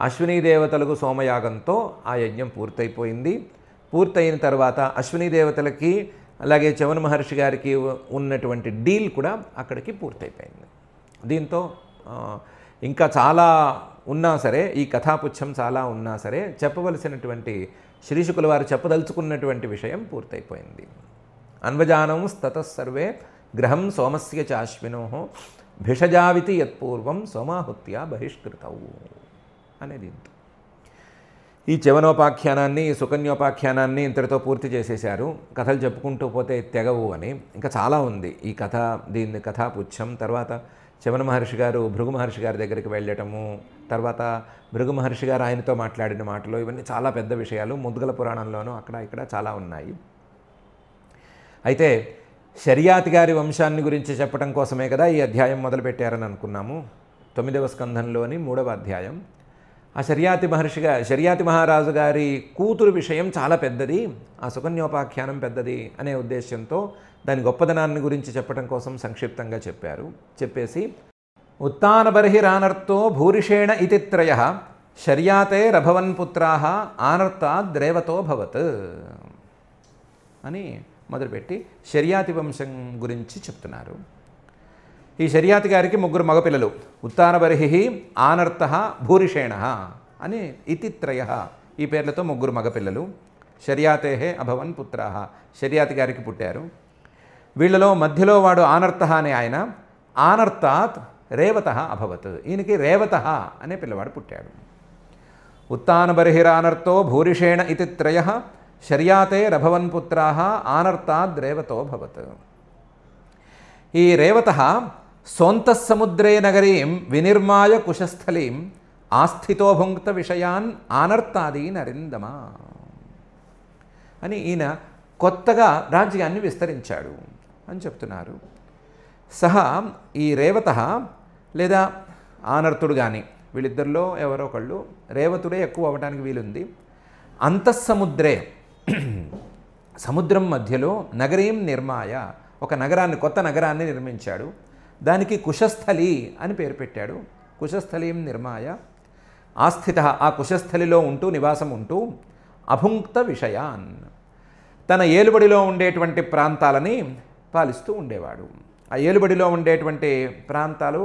అశ్వినీ దేవతలకు సోమయాగంతో ఆ యజ్ఞం పూర్తయిపోయింది. పూర్తయిన తర్వాత అశ్వినీ దేవతలకి అలాగే చవన మహర్షి గారికి ఉన్నటువంటి డీల్ కూడా అక్కడికి పూర్తయిపోయింది. దీంతో ఇంకా చాలా ఉన్నా సరే, ఈ కథాపుచ్చం చాలా ఉన్నా సరే, చెప్పవలసినటువంటి శ్రీశుకుల వారు చెప్పదలుచుకున్నటువంటి విషయం పూర్తయిపోయింది. అన్వజానం తతస్సర్వే గ్రహం సోమస్య చాశ్వినో భిషజావితి యత్పూర్వం సోమాహుత్యా బహిష్కృతౌ అనేది. ఈ చవనోపాఖ్యానాన్ని, సుకన్యోపాఖ్యానాన్ని ఇంతటితో పూర్తి చేసేశారు. కథలు చెప్పుకుంటూ పోతే తెగవు అని. ఇంకా చాలా ఉంది ఈ కథ. దీన్ని కథాపుచ్చం. తర్వాత చవన మహర్షి గారు భృగు మహర్షి గారి దగ్గరికి వెళ్ళటము, తర్వాత భృగు మహర్షి గారు ఆయనతో మాట్లాడిన మాటలు, ఇవన్నీ చాలా పెద్ద విషయాలు. ముద్గల పురాణంలోనూ అక్కడ ఇక్కడ చాలా ఉన్నాయి. అయితే శర్యాతి గారి వంశాన్ని గురించి చెప్పడం కోసమే కదా ఈ అధ్యాయం మొదలుపెట్టారని అనుకున్నాము. 9వ స్కంధంలోని 3వ అధ్యాయం. ఆ శర్యాతి మహారాజు గారి కూతురు విషయం చాలా పెద్దది, ఆ సుకన్యోపాఖ్యానం పెద్దది అనే ఉద్దేశంతో దాని గొప్పదనాన్ని గురించి చెప్పడం కోసం సంక్షిప్తంగా చెప్పేసి ఉత్తానబర్హిరానర్తో భూరిషేణ ఇతి త్రయః శర్యాతే రభవన్పుత్రాః ఆనర్తాద్రేవతో భవత్ అని మొదలుపెట్టి శర్యాతి వంశం గురించి చెప్తున్నారు. ఈ శర్యాతి గారికి 3 మగపిల్లలు. ఉత్తానబర్హి, ఆనర్తః, భూరిషేణః అని ఇతి త్రయః ఈ పేర్లతో 3 మగపిల్లలు. శర్యాతే అభవన్ పుత్రాః, శర్యాతి గారికి పుట్టారు. వీళ్ళలో మధ్యలో వాడు ఆనర్తః అనే ఆయన. ఆనర్తాత్ రేవతః అభవత్, ఈయనకి రేవతః అనే పిల్లవాడు పుట్టాడు. ఉత్తానబర్హిరానర్తో భూరిషేణ ఇతి త్రయః శర్యాతే రభవన్ పుత్రాః ఆనర్తాద్రేవతో భవత్. ఈ రేవతః సోంతస్సముద్రే నగరీం వినిర్మాయ కుశస్థలీం ఆస్థితో భుంక్త విషయాన్ ఆనర్తాదీన్ అరిందమ అని ఈయన కొత్తగా రాజ్యాన్ని విస్తరించాడు అని చెప్తున్నారు. సహా ఈ రేవతః లేదా ఆనర్తుడు కానీ వీళ్ళిద్దరిలో ఎవరో ఒకళ్ళు, రేవతుడే ఎక్కువ అవ్వడానికి వీలుంది. అంతఃసముద్రే, సముద్రం మధ్యలో నగరీం నిర్మాయ, ఒక నగరాన్ని, కొత్త నగరాన్ని నిర్మించాడు. దానికి కుశస్థలి అని పేరు పెట్టాడు. కుశస్థలీం నిర్మాయ ఆస్థిత, ఆ కుశస్థలిలో ఉంటూ, నివాసం ఉంటూ, అభుంక్త విషయాన్, తన ఏలుబడిలో ఉండేటువంటి ప్రాంతాలని పాలిస్తూ ఉండేవాడు. ఆ ఏలుబడిలో ఉండేటువంటి ప్రాంతాలు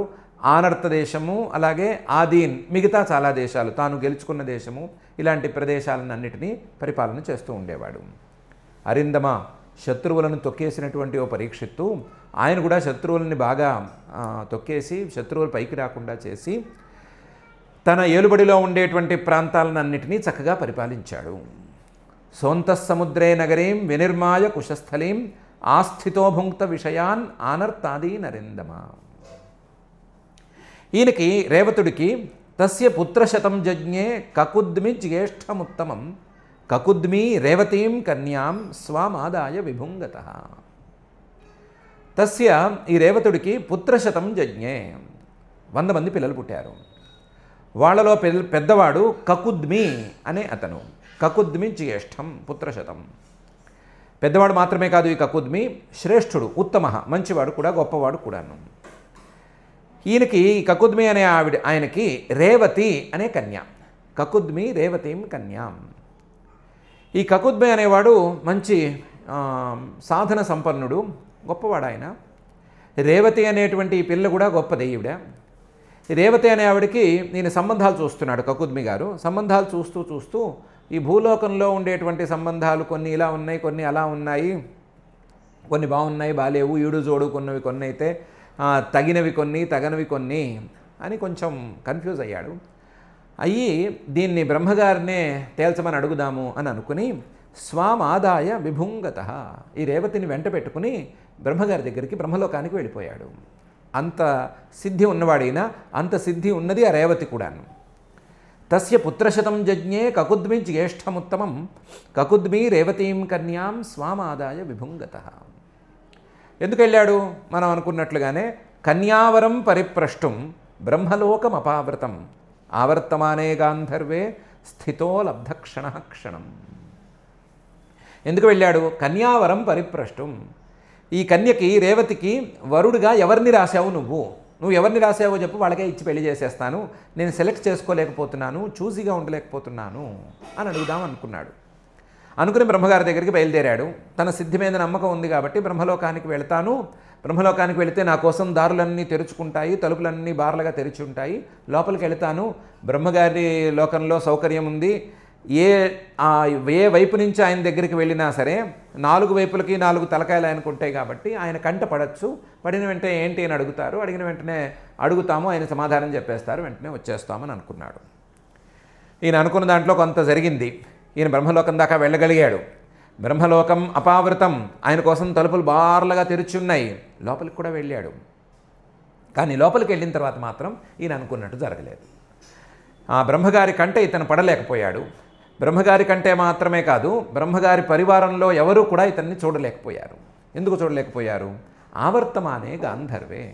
ఆనర్త దేశము, అలాగే ఆదీన్, మిగతా చాలా దేశాలు, తాను గెలుచుకున్న దేశము, ఇలాంటి ప్రదేశాలన్నింటినీ పరిపాలన చేస్తూ ఉండేవాడు. అరిందమ, శత్రువులను తొక్కేసినటువంటి ఓ పరీక్షిత్తు, ఆయన కూడా శత్రువులని బాగా తొక్కేసి శత్రువులు పైకి రాకుండా చేసి తన ఏలుబడిలో ఉండేటువంటి ప్రాంతాలన్నింటినీ చక్కగా పరిపాలించాడు. సోంతస్సముద్రే నగరీం వినిర్మాయ కుశస్థలీం ఆస్థితో భుంక్త విషయాన్ ఆనర్తాదీన్ అరిందమ. ఈయనకి రేవతుడికి తస్య పుత్రశతం జజ్ఞే కకుద్మి జ్యేష్ఠముత్తమం కకుద్మి రేవతీం కన్యాం స్వామాదాయ విభుంగత. తస్య, ఈ రేవతుడికి పుత్రశతం జజ్ఞే, 100 మంది పిల్లలు పుట్టారు. వాళ్ళలో పెద్దవాడు కకుద్మి అనే అతను. కకుద్మి జ్యేష్ఠం పుత్రశతం. పెద్దవాడు మాత్రమే కాదు ఈ కకుద్మి, శ్రేష్ఠుడు, ఉత్తమ, మంచివాడు కూడా, గొప్పవాడు కూడాను. ఈయనకి కకుద్మి అనే ఆయనకి రేవతి అనే కన్య. కకుద్మి రేవతీం కన్యాం. ఈ కకుద్మి అనేవాడు మంచి సాధన సంపన్నుడు, గొప్పవాడు ఆయన. రేవతి అనేటువంటి ఈ పిల్ల కూడా గొప్పది. ఈవిడ రేవతి అనే ఆవిడకి నేను సంబంధాలు చూస్తున్నాడు కకుద్మి గారు. సంబంధాలు చూస్తూ చూస్తూ ఈ భూలోకంలో ఉండేటువంటి సంబంధాలు కొన్ని ఇలా ఉన్నాయి, కొన్ని అలా ఉన్నాయి, కొన్ని బాగున్నాయి, బాలేవు, ఈడు జోడు కొన్ని అయితే తగినవి కొన్ని, తగనవి కొన్ని అని కొంచెం కన్ఫ్యూజ్ అయ్యాడు. అయ్యి దీన్ని బ్రహ్మగారినే తేల్చమని అడుగుదాము అని అనుకుని స్వామాదాయ విభుంగత ఈ రేవతిని వెంట పెట్టుకుని బ్రహ్మగారి దగ్గరికి, బ్రహ్మలోకానికి వెళ్ళిపోయాడు. అంత సిద్ధి ఉన్నవాడైనా అంత సిద్ధి ఉన్నది ఆ రేవతి కూడాను. తస్య పుత్రశతం జజ్ఞే కకుద్మి జ్యేష్ఠముత్తమం కకుద్మి రేవతీం కన్యాం స్వామాదాయ విభుంగత. ఎందుకు వెళ్ళాడు? మనం అనుకున్నట్లుగానే కన్యావరం పరిప్రష్టుం బ్రహ్మలోకం అపావృతం ఆవర్తమానే గాంధర్వే స్థితో లబ్ధక్షణ క్షణం. ఎందుకు వెళ్ళాడు? కన్యావరం పరిప్రష్టుం. ఈ కన్యకి, రేవతికి వరుడుగా ఎవరిని రాశావు నువ్వు ఎవరిని రాసావో చెప్పు, వాళ్ళకే ఇచ్చి పెళ్లి చేసేస్తాను, నేను సెలెక్ట్ చేసుకోలేకపోతున్నాను, చూసిగా ఉండలేకపోతున్నాను అని అడుగుదాం అనుకున్నాడు. అనుకుని బ్రహ్మగారి దగ్గరికి బయలుదేరాడు. తన సిద్ధి మీద నమ్మకం ఉంది కాబట్టి బ్రహ్మలోకానికి వెళ్తాను, బ్రహ్మలోకానికి వెళితే నా కోసం దారులన్నీ తెరుచుకుంటాయి, తలుపులన్నీ బార్లుగా తెరిచి ఉంటాయి, లోపలికి వెళతాను, బ్రహ్మగారి లోకంలో సౌకర్యం ఉంది, ఏ వైపు నుంచి ఆయన దగ్గరికి వెళ్ళినా సరే 4 వైపులకి 4 తలకాయలు ఆయనకు ఉంటాయి కాబట్టి ఆయన కంట పడచ్చు. పడిన వెంటనే ఏంటి అని అడుగుతారు, అడిగిన వెంటనే అడుగుతాము, ఆయన సమాధానం చెప్పేస్తారు, వెంటనే వచ్చేస్తామని అనుకున్నాడు. ఈయన అనుకున్న దాంట్లో కొంత జరిగింది. ఈయన బ్రహ్మలోకం దాకా వెళ్ళగలిగాడు. బ్రహ్మలోకం అపావృతం, ఆయన కోసం తలుపులు బార్లుగా తెరిచి ఉన్నాయి, లోపలికి కూడా వెళ్ళాడు. కానీ లోపలికి వెళ్ళిన తర్వాత మాత్రం ఈయన అనుకున్నట్టు జరగలేదు. ఆ బ్రహ్మగారి కంటే ఇతను పడలేకపోయాడు. బ్రహ్మగారి కంటే మాత్రమే కాదు, బ్రహ్మగారి పరివారంలో ఎవరూ కూడా ఇతన్ని చూడలేకపోయారు. ఎందుకు చూడలేకపోయారు? ఆవర్తమానే గాంధర్వే.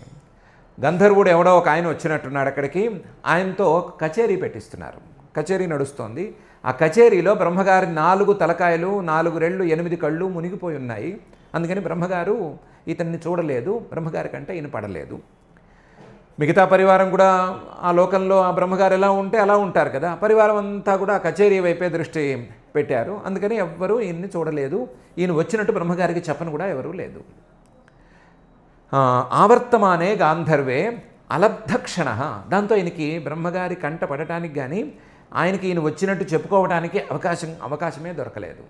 గంధర్వుడు ఎవడో ఒక ఆయన వచ్చినట్టున్నాడు అక్కడికి, ఆయనతో కచేరీ పెట్టిస్తున్నారు. కచేరీ నడుస్తోంది. ఆ కచేరీలో బ్రహ్మగారి 4 తలకాయలు, 4 రెళ్ళు, 8 కళ్ళు మునిగిపోయి ఉన్నాయి. అందుకని బ్రహ్మగారు ఇతన్ని చూడలేదు, బ్రహ్మగారి కంటే ఈయన పడలేదు. మిగతా పరివారం కూడా ఆ లోకంలో ఆ బ్రహ్మగారు ఎలా ఉంటే అలా ఉంటారు కదా, పరివారం అంతా కూడా కచేరీ వైపే దృష్టి పెట్టారు. అందుకని ఎవ్వరూ ఈయన్ని చూడలేదు. ఈయన వచ్చినట్టు బ్రహ్మగారికి చెప్పను కూడా ఎవరూ లేదు. ఆవర్తమానే గాంధర్వే అలబ్ధక్షణ. దాంతో ఈయనకి బ్రహ్మగారి కంట పడటానికి కానీ ఆయనకి ఈయన వచ్చినట్టు చెప్పుకోవడానికి అవకాశమే దొరకలేదు.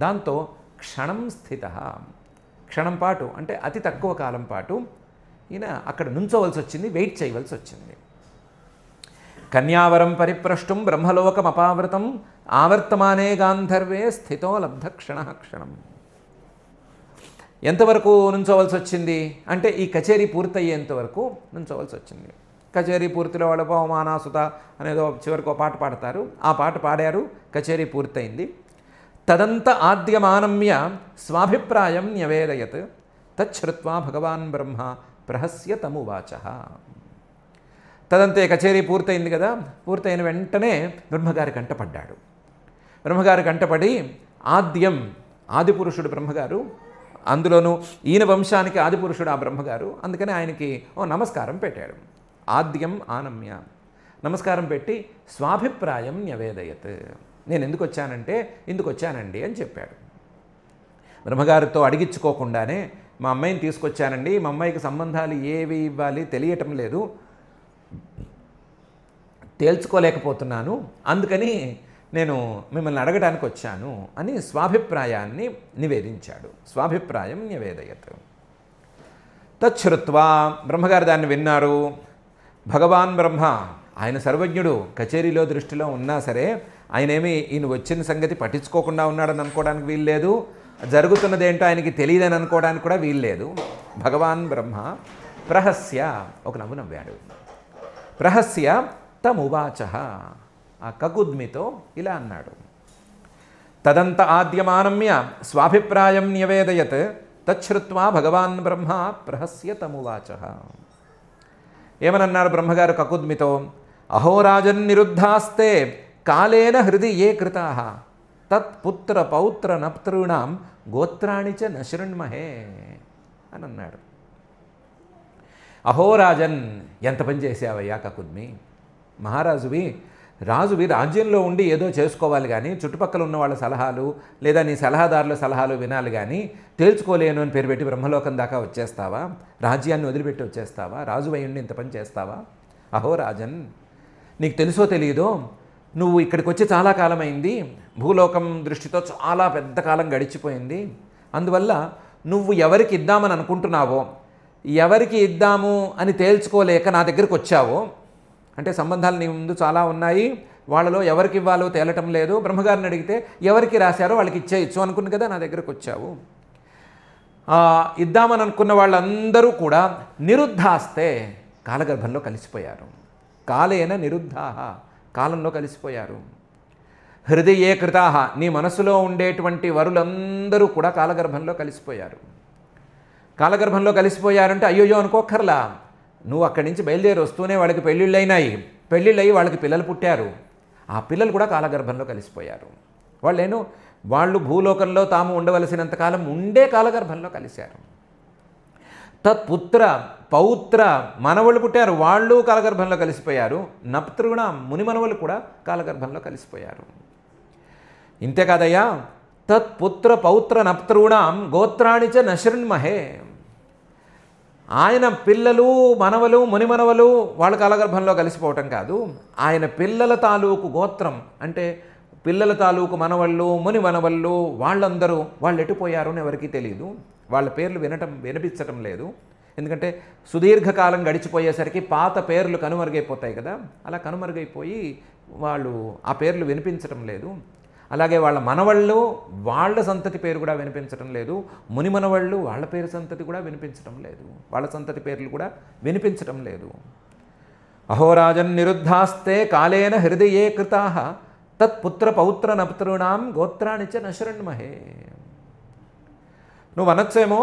దాంతో క్షణం స్థిత, క్షణం పాటు అంటే అతి తక్కువ కాలం పాటు ఈయన అక్కడ నుంచోవలసి వచ్చింది, వెయిట్ చేయవలసి వచ్చింది. కన్యావరం పరిప్రష్టుం బ్రహ్మలోకం అపావృతం ఆవర్తమానే గాంధర్వే స్థితో లబ్ధక్షణ క్షణం. ఎంతవరకు నుంచోవలసి వచ్చింది అంటే ఈ కచేరీ పూర్తయ్యేంతవరకు నుంచోవలసి వచ్చింది. కచేరీ పూర్తిలో వాళ్ళ పవమానాసుత అనేదో చివరికి ఒక పాట పాడతారు. ఆ పాట పాడారు, కచేరీ పూర్తయింది. తదంత ఆద్యమానమ్య స్వాభిప్రాయం న్యవేదయత్ తచ్ఛృత్వా భగవాన్ బ్రహ్మ ప్రహస్య తమువాచ. తదంతే కచేరీ పూర్తయింది కదా, పూర్తయిన వెంటనే బ్రహ్మగారి కంటపడ్డాడు. బ్రహ్మగారి కంటపడి ఆద్యం, ఆదిపురుషుడు బ్రహ్మగారు, అందులోనూ ఈయన వంశానికి ఆదిపురుషుడు ఆ బ్రహ్మగారు, అందుకని ఆయనకి నమస్కారం పెట్టాడు. ఆద్యం ఆనమ్య నమస్కారం పెట్టి స్వాభిప్రాయం న్యవేదయత్, నేను ఎందుకు వచ్చానంటే ఇందుకు వచ్చానండి అని చెప్పాడు. బ్రహ్మగారితో అడిగించుకోకుండానే మా అమ్మాయిని తీసుకొచ్చానండి, మా అమ్మాయికి సంబంధాలు ఏవి ఇవ్వాలి తెలియటం లేదు, తేల్చుకోలేకపోతున్నాను, అందుకని నేను మిమ్మల్ని అడగడానికి వచ్చాను అని స్వాభిప్రాయాన్ని నివేదించాడు. స్వాభిప్రాయం నివేదయత్. తచ్ఛృత్వా బ్రహ్మగారు దాన్ని విన్నారు. భగవాన్ బ్రహ్మ, ఆయన సర్వజ్ఞుడు, కచేరీలో దృష్టిలో ఉన్నా సరే ఆయనేమి ఈయన వచ్చిన సంగతి పట్టించుకోకుండా ఉన్నాడని అనుకోవడానికి వీల్లేదు, జరుగుతున్నదేంటో ఆయనకి తెలియదని అనుకోవడానికి కూడా వీల్లేదు. భగవాన్ బ్రహ్మ ప్రహస్య, ఒక నవ్వు నవ్వాడు. ప్రహస్య తమువాచ, ఆ కకుద్మితో ఇలా అన్నాడు. తదంత ఆద్యమానమ్య స్వాభిప్రాయం న్యవేదయత్ తచ్ఛృత్వా భగవాన్ బ్రహ్మ ప్రహస్య తమువాచ. ఏమనన్నారు బ్రహ్మగారు కకుద్మితో? అహోరాజన్ నిరుద్ధాస్తే కాలేన హృది ఏ కృతాః తత్పుత్ర పౌత్ర నప్తృణాం గోత్రాణి చ నశృణ్మహే అని అన్నాడు. అహోరాజన్, ఎంత పని చేసావయ్యా కకుద్మి, మహారాజువి, రాజువి రాజ్యంలో ఉండి ఏదో చేసుకోవాలి కానీ చుట్టుపక్కల ఉన్న వాళ్ళ సలహాలు లేదా నీ సలహాదారుల సలహాలు వినాలి కానీ తేల్చుకోలేను అని పేరు పెట్టి బ్రహ్మలోకం దాకా వచ్చేస్తావా? రాజ్యాన్ని వదిలిపెట్టి వచ్చేస్తావా? రాజు అయ్యుండి ఇంత పని చేస్తావా? అహోరాజన్, నీకు తెలుసో తెలియదో, నువ్వు ఇక్కడికి వచ్చి చాలా కాలమైంది, భూలోకం దృష్టితో చాలా పెద్ద కాలం గడిచిపోయింది. అందువల్ల నువ్వు ఎవరికి ఇద్దామని అనుకుంటున్నావో, ఎవరికి ఇద్దాము అని తేల్చుకోలేక నా దగ్గరికి వచ్చావో, అంటే సంబంధాలు నీ ముందు చాలా ఉన్నాయి, వాళ్ళలో ఎవరికి ఇవ్వాలో తేలటం లేదు, బ్రహ్మగారిని అడిగితే ఎవరికి రాశారో వాళ్ళకి ఇచ్చేయచ్చు అనుకుని కదా నా దగ్గరకు వచ్చావు. ఇద్దామని అనుకున్న వాళ్ళందరూ కూడా నిరుద్ధాస్తే, కాలగర్భంలో కలిసిపోయారు. కాలేన నిరుద్ధాహ, కాలంలో కలిసిపోయారు. హృదయే కృతాహ, నీ మనసులో ఉండేటువంటి వరులందరూ కూడా కాలగర్భంలో కలిసిపోయారు. కాలగర్భంలో కలిసిపోయారంటే అయ్యోయ్యో అనుకోక్కర్లా, నువ్వు అక్కడి నుంచి బయలుదేరి వస్తూనే వాళ్ళకి పెళ్ళిళ్ళు అయినాయి, పెళ్ళిళ్ళు అయ్యి వాళ్ళకి పిల్లలు పుట్టారు, ఆ పిల్లలు కూడా కాలగర్భంలో కలిసిపోయారు. వాళ్ళు భూలోకంలో తాము ఉండవలసినంతకాలం ఉండే కాలగర్భంలో కలిశారు. తత్పుత్ర పౌత్ర మనవళ్ళు పుట్టారు, వాళ్ళు కాలగర్భంలో కలిసిపోయారు. నప్తృణ మునిమనవలు కూడా కాలగర్భంలో కలిసిపోయారు. ఇంతే కాదయ్యా, తత్పుత్ర పౌత్ర నప్తృణాం గోత్రాణి చ నశృణ్మహే, ఆయన పిల్లలు మనవలు మునిమనవలు వాళ్ళ కాలగర్భంలో కలిసిపోవటం కాదు, ఆయన పిల్లల తాలూకు గోత్రం అంటే పిల్లల తాలూకు మనవళ్ళు మునిమనవళ్ళు వాళ్ళందరూ వాళ్ళు ఎటుపోయారు అని ఎవరికీ తెలియదు. వాళ్ళ పేర్లు వినిపించటం లేదు. ఎందుకంటే సుదీర్ఘకాలం గడిచిపోయేసరికి పాత పేర్లు కనుమరుగైపోతాయి కదా, అలా కనుమరుగైపోయి వాళ్ళు ఆ పేర్లు వినిపించటం లేదు. అలాగే వాళ్ళ మనవళ్ళు వాళ్ళ సంతతి పేరు కూడా వినిపించటం లేదు, ముని మనవళ్ళు వాళ్ళ పేరు సంతతి కూడా వినిపించటం లేదు, వాళ్ళ సంతతి పేర్లు కూడా వినిపించటం లేదు. అహోరాజన్ నిరుద్ధాస్తే కాలేన హృదయే కృతాః తత్పుత్ర పౌత్ర నపుత్రుణాం గోత్రాణి చ నశృణ్మహే. నువ్వు అనొచ్చేమో,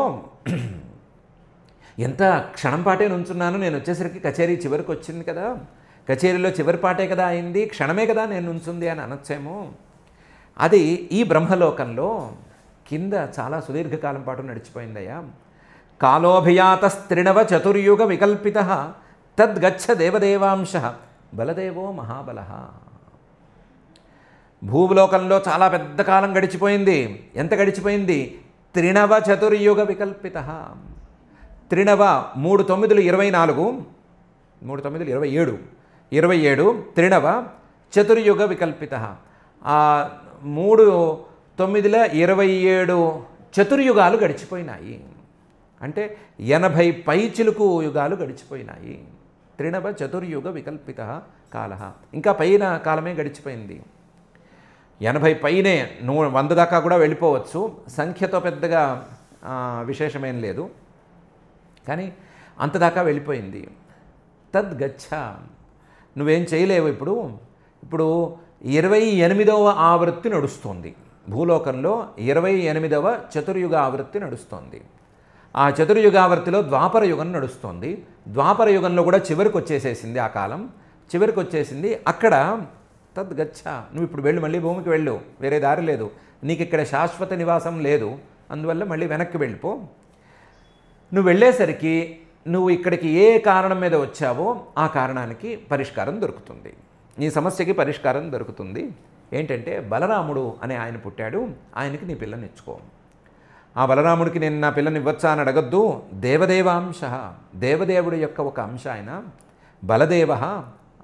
ఎంత క్షణం పాటే నుంచున్నాను, నేను వచ్చేసరికి కచేరీ చివరికి వచ్చింది కదా, కచేరీలో చివరి పాటే కదా అయింది, క్షణమే కదా నేను నుంచుంది అని అనొచ్చేమో. అది ఈ బ్రహ్మలోకంలో కింద చాలా సుదీర్ఘకాలం పాటు నడిచిపోయిందయ్యా. కాలోభియాతస్త్రిణవ చతుర్యుగ వికల్పిత తద్గచ్చ దేవదేవాంశ బలదేవో మహాబల. భూలోకంలో చాలా పెద్ద కాలం గడిచిపోయింది. ఎంత గడిచిపోయింది? త్రిణవ చతుర్యుగ వికల్పిత. త్రిణవ 3 9 24, 3 9 27, 27 త్రిణవ చతుర్యుగ వికల్పిత. 3 9 27 చతుర్యుగాలు గడిచిపోయినాయి. అంటే 80 పైచిలుకు యుగాలు గడిచిపోయినాయి. త్రిణవ చతుర్యుగ వికల్పిత కాల. ఇంకా పైన కాలమే గడిచిపోయింది. 80 పైనే 100 దాకా కూడా వెళ్ళిపోవచ్చు. సంఖ్యతో పెద్దగా విశేషమేం లేదు, కానీ అంతదాకా వెళ్ళిపోయింది. తద్గచ్చ, నువ్వేం చేయలేవు. ఇప్పుడు 28వ ఆవృత్తి నడుస్తోంది భూలోకంలో. 28వ చతుర్యుగ ఆవృత్తి నడుస్తోంది. ఆ చతుర్యుగావృత్తిలో ద్వాపర యుగం నడుస్తోంది. ద్వాపర యుగంలో కూడా చివరికి వచ్చేసేసింది. ఆ కాలం చివరికి వచ్చేసింది. అక్కడ తద్గచ్చ, నువ్వు ఇప్పుడు వెళ్ళు, మళ్ళీ భూమికి వెళ్ళు, వేరే దారి లేదు, నీకు ఇక్కడ శాశ్వత నివాసం లేదు, అందువల్ల మళ్ళీ వెనక్కి వెళ్ళిపో. నువ్వు వెళ్ళేసరికి నువ్వు ఇక్కడికి ఏ కారణం మీద వచ్చావో ఆ కారణానికి పరిష్కారం దొరుకుతుంది, నీ సమస్యకి పరిష్కారం దొరుకుతుంది. ఏంటంటే బలరాముడు అనే ఆయన పుట్టాడు, ఆయనకి నీ పిల్లని ఇచ్చుకో. ఆ బలరాముడికి నేను నా పిల్లని ఇవ్వచ్చా అని అడగద్దు. దేవదేవాంశ, దేవదేవుడి యొక్క ఒక అంశ ఆయన. బలదేవ,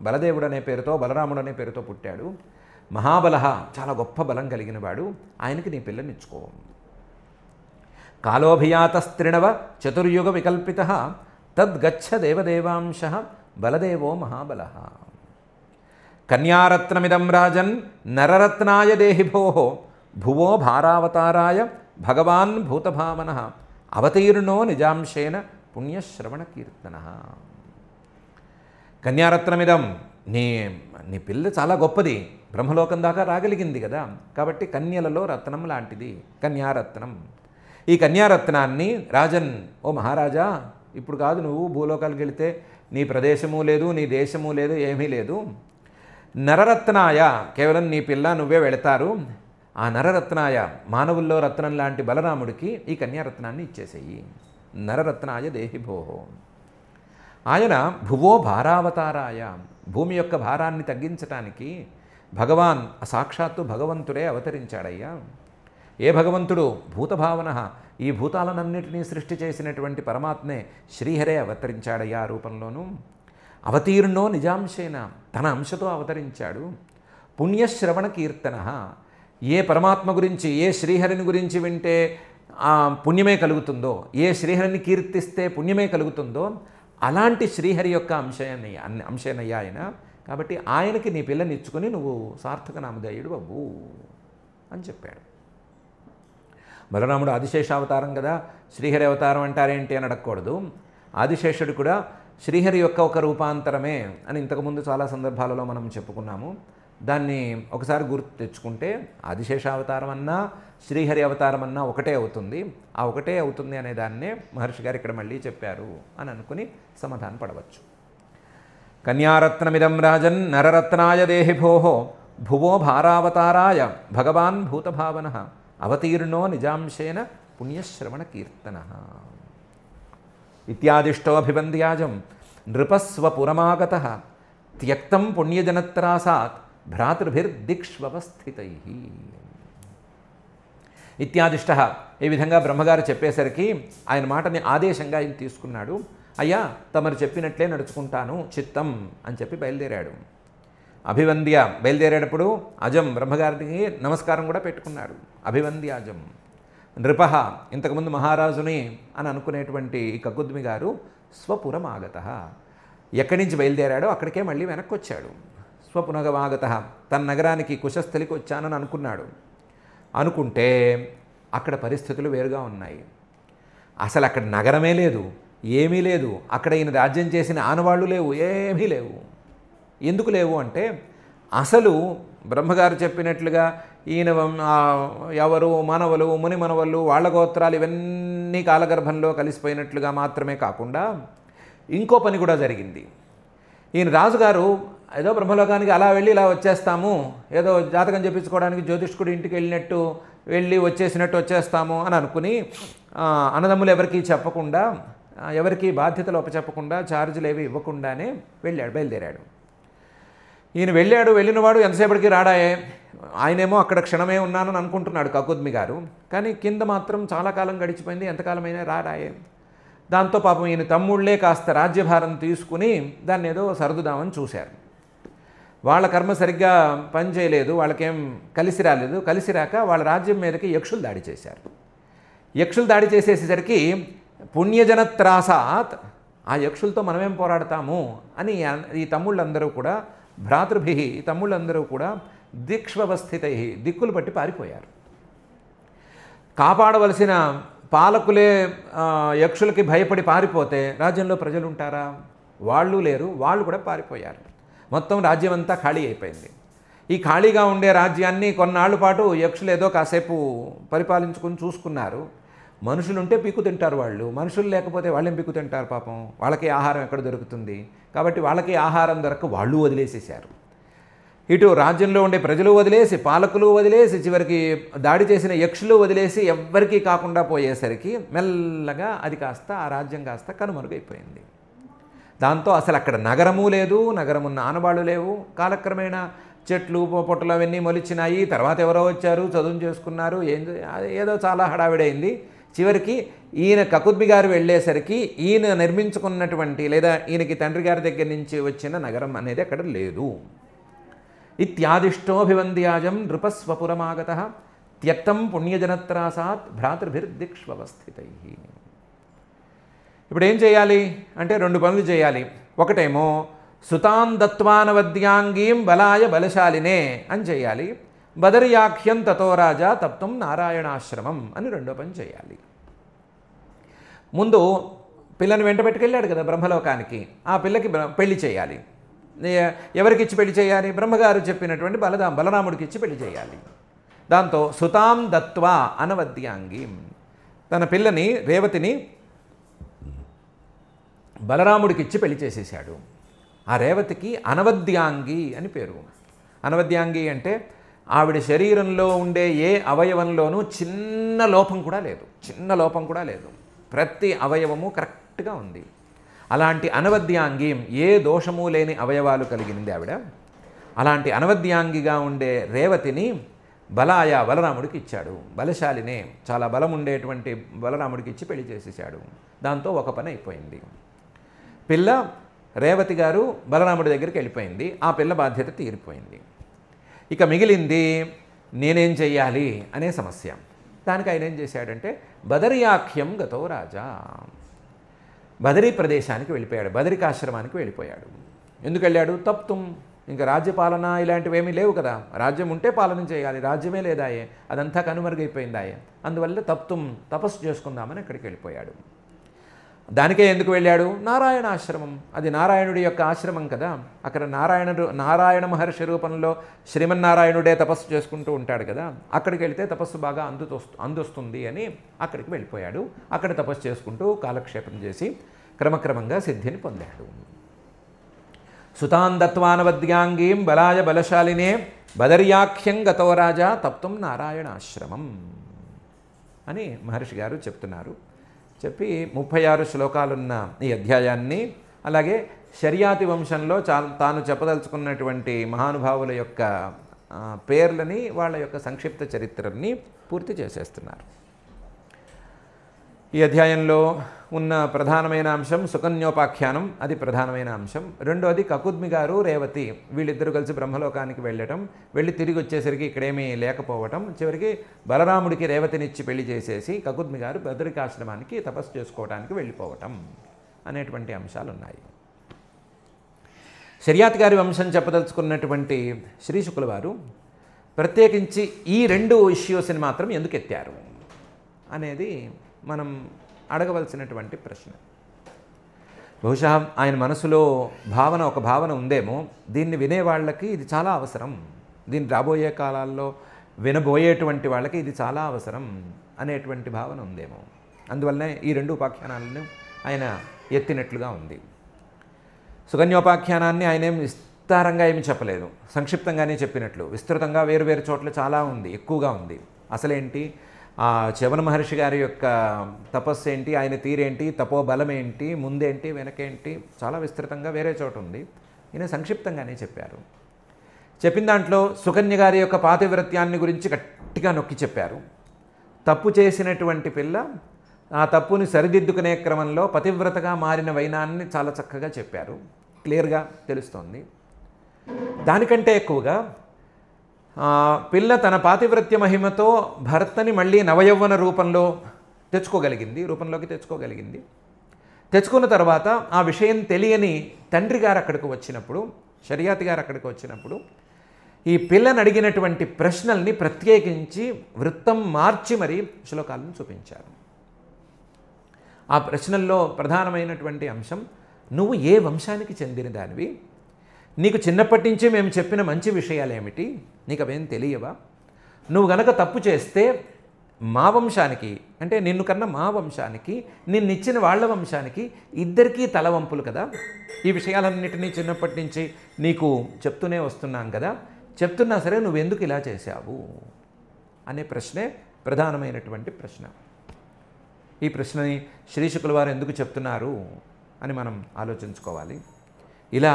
బలదేవుడు అనే పేరుతో బలరాముడు అనే పేరుతో పుట్టాడు. మహాబల, చాలా గొప్ప బలం కలిగిన వాడు, ఆయనకి నీ పిల్లని ఇచ్చుకో. కాలోభియాతస్త్రిణవ చతుర్యుగ వికల్పిత తద్గచ్చ దేవదేవాంశ బలదేవో మహాబల. కన్యారత్నమిదం రాజన్ నరరత్నాయ దేహిభో భువో భారావతారాయ భగవాన్ భూతభావన అవతీర్ణో నిజాంశేన పుణ్యశ్రవణ కీర్తన. కన్యారత్నమిదం, నీ పిల్ల చాలా గొప్పది, బ్రహ్మలోకం దాకా రాగలిగింది కదా, కాబట్టి కన్యలలో రత్నం లాంటిది కన్యారత్నం. ఈ కన్యారత్నాన్ని రాజన్, ఓ మహారాజా, ఇప్పుడు కాదు, నువ్వు భూలోకాలకు వెళితే నీ ప్రదేశము లేదు, నీ దేశము లేదు, ఏమీ లేదు. నరరత్నాయ, కేవలం నీ పిల్ల నువ్వే వెళతారు. ఆ నరరత్నాయ, మానవుల్లో రత్నం లాంటి బలరాముడికి ఈ కన్యారత్నాన్ని ఇచ్చేసేయి. నరరత్నాయ దేహిభోహో. ఆయన భువో భారావతారాయ, భూమి యొక్క భారాన్ని తగ్గించటానికి భగవాన్ సాక్షాత్తు భగవంతుడే అవతరించాడయ్యా. ఏ భగవంతుడు? భూతభావన, ఈ భూతాలనన్నిటినీ సృష్టి చేసినటువంటి పరమాత్మే శ్రీహరే అవతరించాడయ్యా ఆ రూపంలోనూ. అవతీర్ణో నిజాంశేన, తన అంశతో అవతరించాడు. పుణ్యశ్రవణ కీర్తన, ఏ పరమాత్మ గురించి, ఏ శ్రీహరిని గురించి వింటే పుణ్యమే కలుగుతుందో, ఏ శ్రీహరిని కీర్తిస్తే పుణ్యమే కలుగుతుందో అలాంటి శ్రీహరి యొక్క అంశేనయ్యా ఆయన. కాబట్టి ఆయనకి నీ పిల్లని ఇచ్చుకొని నువ్వు సార్థక నామధేయుడు అవ్వు అని చెప్పాడు. బలరాముడు ఆదిశేషావతారం కదా, శ్రీహరి అవతారం అంటారేంటి అని అడగకూడదు. ఆదిశేషుడు కూడా శ్రీహరి యొక్క ఒక రూపాంతరమే అని ఇంతకుముందు చాలా సందర్భాలలో మనం చెప్పుకున్నాము. దాన్ని ఒకసారి గుర్తు తెచ్చుకుంటే ఆదిశేషావతారం అన్నా శ్రీహరి అవతారం అన్నా ఒకటే అవుతుంది. ఆ ఒకటే అవుతుంది అనే దాన్నే మహర్షి గారు ఇక్కడ మళ్ళీ చెప్పారు అని అనుకుని సమాధానం పడవచ్చు. కన్యారత్నమిదం రాజన్ నరరత్నాయ దేహిభోహో భువో భారావతారాయ భగవాన్ భూతభావన అవతీర్ణో నిజాంశేన పుణ్యశ్రవణ కీర్తన. ఇత్యాదిష్టోభివంద్యాజం నృపస్వపురమాగత త్యక్తం పుణ్యజనత్రాసాత్ భ్రాతృభిర్దిక్ష్వస్థితై. ఇత్యాదిష్ట, ఈ విధంగా బ్రహ్మగారు చెప్పేసరికి ఆయన మాటని ఆదేశంగా ఆయన తీసుకున్నాడు. అయ్యా తమరు చెప్పినట్లే నడుచుకుంటాను చిత్తం అని చెప్పి బయలుదేరాడు. అభివంద్య, బయలుదేరేటప్పుడు అజం బ్రహ్మగారికి నమస్కారం కూడా పెట్టుకున్నాడు. అభివంద్యాజం. నృప, ఇంతకుముందు మహారాజుని అని అనుకునేటువంటి కకుద్మి గారు స్వపురమాగత, ఎక్కడి నుంచి బయలుదేరాడో అక్కడికే మళ్ళీ వెనక్కి వచ్చాడు. స్వపునగమాగత, తన నగరానికి కుశస్థలికి వచ్చానని అనుకున్నాడు. అనుకుంటే అక్కడ పరిస్థితులు వేరుగా ఉన్నాయి. అసలు అక్కడ నగరమే లేదు, ఏమీ లేదు. అక్కడ ఈయన రాజ్యం చేసిన ఆనవాళ్ళు లేవు, ఏమీ లేవు. ఎందుకు లేవు అంటే అసలు బ్రహ్మగారు చెప్పినట్లుగా ఈయన ఎవరు మానవులు, ముని మనవళ్ళు, వాళ్ళ గోత్రాలు ఇవన్నీ కాలగర్భంలో కలిసిపోయినట్లుగా మాత్రమే కాకుండా ఇంకో పని కూడా జరిగింది. ఈయన రాజుగారు ఏదో బ్రహ్మలోకానికి అలా వెళ్ళి ఇలా వచ్చేస్తాము, ఏదో జాతకం చెప్పించుకోవడానికి జ్యోతిష్కుడు ఇంటికి వెళ్ళినట్టు వెళ్ళి వచ్చేసినట్టు వచ్చేస్తాము అని అనుకుని అన్నదమ్ములు ఎవరికీ చెప్పకుండా, ఎవరికి బాధ్యతలు అప్పచెప్పకుండా, ఛార్జీలు ఏవి ఇవ్వకుండానే బయలుదేరాడు. ఈయన వెళ్ళినవాడు ఎంతసేపటికి రాడాయే. ఆయనేమో అక్కడ క్షణమే ఉన్నానని అనుకుంటున్నాడు కకుద్మి గారు, కానీ కింద మాత్రం చాలా కాలం గడిచిపోయింది, ఎంతకాలమైనా రాడాయే. దాంతో పాపం ఈయన తమ్ముళ్ళే కాస్త రాజ్యభారం తీసుకుని దాన్ని ఏదో సర్దుదామని చూశారు. వాళ్ళ కర్మ సరిగ్గా పనిచేయలేదు, వాళ్ళకేం కలిసి రాలేదు. కలిసి రాక వాళ్ళ రాజ్యం మీదకి యక్షులు దాడి చేశారు. యక్షులు దాడి చేసేసరికి పుణ్యజనత్రాసాత్, ఆ యక్షులతో మనమేం పోరాడతాము అని ఈ తమ్ముళ్ళందరూ కూడా, భ్రాతృభి, ఈ తమ్ముళ్ళందరూ కూడా దిక్ష్వస్థితై, దిక్కులు పట్టి పారిపోయారు. కాపాడవలసిన పాలకులే యక్షులకి భయపడి పారిపోతే రాజ్యంలో ప్రజలు ఉంటారా? వాళ్ళు లేరు, వాళ్ళు కూడా పారిపోయారు. మొత్తం రాజ్యం అంతా ఖాళీ అయిపోయింది. ఈ ఖాళీగా ఉండే రాజ్యాన్ని కొన్నాళ్ళ పాటు యక్షులు ఏదో కాసేపు పరిపాలించుకుని చూసుకున్నారు. మనుషులుంటే పీకు తింటారు వాళ్ళు, మనుషులు లేకపోతే వాళ్ళేం పీకు తింటారు పాపం, వాళ్ళకి ఆహారం ఎక్కడ దొరుకుతుంది. కాబట్టి వాళ్ళకి ఆహారం దొరక వాళ్ళు వదిలేసేశారు. ఇటు రాజ్యంలో ఉండే ప్రజలు వదిలేసి, పాలకులు వదిలేసి, చివరికి దాడి చేసిన యక్షులు వదిలేసి ఎవ్వరికీ కాకుండా పోయేసరికి మెల్లగా అది కాస్త, ఆ రాజ్యం కాస్త కనుమరుగైపోయింది. దాంతో అసలు అక్కడ నగరము లేదు, నగరమున్న ఆనవాళ్ళు లేవు. కాలక్రమేణా చెట్లు పొట్టలు అవన్నీ మొలిచినాయి. తర్వాత ఎవరో వచ్చారు, చదువు చేసుకున్నారు, ఏదో చాలా హడావిడైంది. చివరికి ఈయన కకుద్మి గారు వెళ్ళేసరికి ఈయన నిర్మించుకున్నటువంటి, లేదా ఈయనకి తండ్రి గారి దగ్గర నుంచి వచ్చిన నగరం అనేది అక్కడ లేదు. ఇత్యాదిష్టోభివంద్యాజం నృపస్వపురమాగత త్యక్తం పుణ్యజనత్రాసాత్ భ్రాతృభిర్దిక్ష్వస్థితై. ఇప్పుడు ఏం చేయాలి అంటే 2 పనులు చేయాలి. ఒకటేమో సుతాం దత్వానవద్యాంగీం బలాయ బలశాలినే అని చేయాలి. బదర్యాఖ్యం తతో రాజా తప్తం నారాయణాశ్రమం అని 2వ పని చేయాలి. ముందు పిల్లని వెంట పెట్టుకెళ్ళాడు కదా బ్రహ్మలోకానికి, ఆ పిల్లకి పెళ్లి చేయాలి. ఎవరికి ఇచ్చి పెళ్లి చేయాలి? బ్రహ్మగారు చెప్పినటువంటి బలరాముడికి ఇచ్చి పెళ్లి చేయాలి. దాంతో సుతాం దత్వా అనవద్యాంగీం, తన పిల్లని రేవతిని బలరాముడికి ఇచ్చి పెళ్లి చేసేసాడు. ఆ రేవతికి అనవద్యాంగి అని పేరు. అనవద్యాంగి అంటే ఆవిడ శరీరంలో ఉండే ఏ అవయవంలోనూ చిన్న లోపం కూడా లేదు. ప్రతి అవయవము కరెక్ట్గా ఉంది. అలాంటి అనవద్యాంగి, ఏ దోషము లేని అవయవాలు కలిగింది ఆవిడ. అలాంటి అనవద్యాంగిగా ఉండే రేవతిని బలరాముడికి ఇచ్చాడు. బలశాలినే, చాలా బలం ఉండేటువంటి బలరాముడికి ఇచ్చి పెళ్లి చేసేసాడు. దాంతో ఒక పని అయిపోయింది. పిల్ల రేవతి గారు బలరాముడి దగ్గరికి వెళ్ళిపోయింది. ఆ పిల్ల బాధ్యత తీరిపోయింది. ఇక మిగిలింది నేనేం చెయ్యాలి అనే సమస్య. దానికి ఆయన ఏం చేశాడంటే బదరియాఖ్యం గతో రాజా, బదరీ ప్రదేశానికి వెళ్ళిపోయాడు, బదరికాశ్రమానికి వెళ్ళిపోయాడు. ఎందుకు వెళ్ళాడు? తప్తుం, ఇంకా రాజ్యపాలన ఇలాంటివేమీ లేవు కదా. రాజ్యం ఉంటే పాలన చేయాలి, రాజ్యమే లేదాయే, అదంతా కనుమరుగైపోయిందాయే. అందువల్ల తపస్సు చేసుకుందామని అక్కడికి వెళ్ళిపోయాడు. దానికే ఎందుకు వెళ్ళాడు? నారాయణ ఆశ్రమం, అది నారాయణుడి యొక్క ఆశ్రమం కదా. అక్కడ నారాయణ మహర్షి రూపంలో శ్రీమన్నారాయణుడే తపస్సు చేసుకుంటూ ఉంటాడు కదా. అక్కడికి వెళితే తపస్సు బాగా అందుస్తుంది అని అక్కడికి వెళ్ళిపోయాడు. అక్కడ తపస్సు చేసుకుంటూ కాలక్షేపం చేసి క్రమక్రమంగా సిద్ధిని పొందాడు. సుతాన్ దత్వానవద్యాంగీం బలాయ బలశాలినే బదర్యాఖ్యం గతో రాజా తప్తుం నారాయణాశ్రమం అని మహర్షి గారు చెప్తున్నారు. చెప్పి 36 శ్లోకాలున్న ఈ అధ్యాయాన్ని, అలాగే శర్యాతి వంశంలో తాను చెప్పదలుచుకున్నటువంటి మహానుభావుల యొక్క పేర్లని, వాళ్ళ యొక్క సంక్షిప్త చరిత్రని పూర్తి చేసేస్తున్నారు. ఈ అధ్యాయంలో ఉన్న ప్రధానమైన అంశం సుకన్యోపాఖ్యానం, అది ప్రధానమైన అంశం. రెండోది కకుద్మి గారు రేవతి వీళ్ళిద్దరూ కలిసి బ్రహ్మలోకానికి వెళ్ళటం, వెళ్ళి తిరిగి వచ్చేసరికి ఇక్కడేమీ లేకపోవటం, చివరికి బలరాముడికి రేవతినిచ్చి పెళ్లి చేసేసి కకుద్మి గారు బదరికాశ్రమానికి తపస్సు చేసుకోవడానికి వెళ్ళిపోవటం అనేటువంటి అంశాలు ఉన్నాయి. శర్యాతి గారి వంశం చెప్పదలుచుకున్నటువంటి శ్రీ శుక్ల వారు ప్రత్యేకించి ఈ 2 ఇష్యూస్ని మాత్రం ఎందుకు ఎత్తారు అనేది మనం అడగవలసినటువంటి ప్రశ్న. బహుశా ఆయన మనసులో ఒక భావన ఉందేమో, దీన్ని వినేవాళ్ళకి ఇది చాలా అవసరం, దీన్ని రాబోయే కాలాల్లో వినబోయేటువంటి వాళ్ళకి ఇది చాలా అవసరం అనేటువంటి భావన ఉందేమో. అందువల్లనే ఈ 2 ఉపాఖ్యానాలను ఆయన ఎత్తినట్లుగా ఉంది. సుకన్యోపాఖ్యానాన్ని ఆయన ఏం విస్తారంగా ఏమి చెప్పలేదు, సంక్షిప్తంగానే చెప్పినట్లు. విస్తృతంగా వేరు చోట్ల చాలా ఉంది, ఎక్కువగా ఉంది. అసలేంటి ఆ చవన మహర్షి గారి యొక్క తపస్సు ఏంటి, ఆయన తీరేంటి, తపోబలం ఏంటి, ముందేంటి వెనకేంటి, చాలా విస్తృతంగా వేరే చోట ఉంది. ఈయన సంక్షిప్తంగానే చెప్పారు. చెప్పిన దాంట్లో సుకన్య గారి యొక్క పాతివ్రత్యాన్ని గురించి గట్టిగా నొక్కి చెప్పారు. తప్పు చేసినటువంటి పిల్ల ఆ తప్పుని సరిదిద్దుకునే క్రమంలో పతివ్రతగా మారిన వైనాన్ని చాలా చక్కగా చెప్పారు, క్లియర్గా తెలుస్తోంది. దానికంటే ఎక్కువగా పిల్ల తన పాతివ్రత్య మహిమతో భర్తని మళ్ళీ నవయౌవన రూపంలోకి తెచ్చుకోగలిగింది. తెచ్చుకున్న తర్వాత ఆ విషయం తెలియని తండ్రి గారు అక్కడికి వచ్చినప్పుడు, శర్యాతి గారు అక్కడికి వచ్చినప్పుడు ఈ పిల్లని అడిగినటువంటి ప్రశ్నల్ని ప్రత్యేకించి వృత్తం మార్చి మరీ శ్లోకాలను చూపించారు. ఆ ప్రశ్నల్లో ప్రధానమైనటువంటి అంశం, నువ్వు ఏ వంశానికి చెందిన దానివి, నీకు చిన్నప్పటి నుంచి మేము చెప్పిన మంచి విషయాలేమిటి, నీకు అవేం తెలియవా, నువ్వు గనక తప్పు చేస్తే మా వంశానికి, అంటే నిన్ను కన్నా మా వంశానికి, నిన్నిచ్చిన వాళ్ళ వంశానికి ఇద్దరికీ తలవంపులు కదా. ఈ విషయాలన్నిటినీ చిన్నప్పటి నుంచి నీకు చెప్తూనే వస్తున్నాం కదా, చెప్తున్నా సరే నువ్వెందుకు ఇలా చేశావు అనే ప్రశ్నే ప్రధానమైనటువంటి ప్రశ్న. ఈ ప్రశ్నని శ్రీ శుక్ల వారు ఎందుకు చెప్తున్నారు అని మనం ఆలోచించుకోవాలి. ఇలా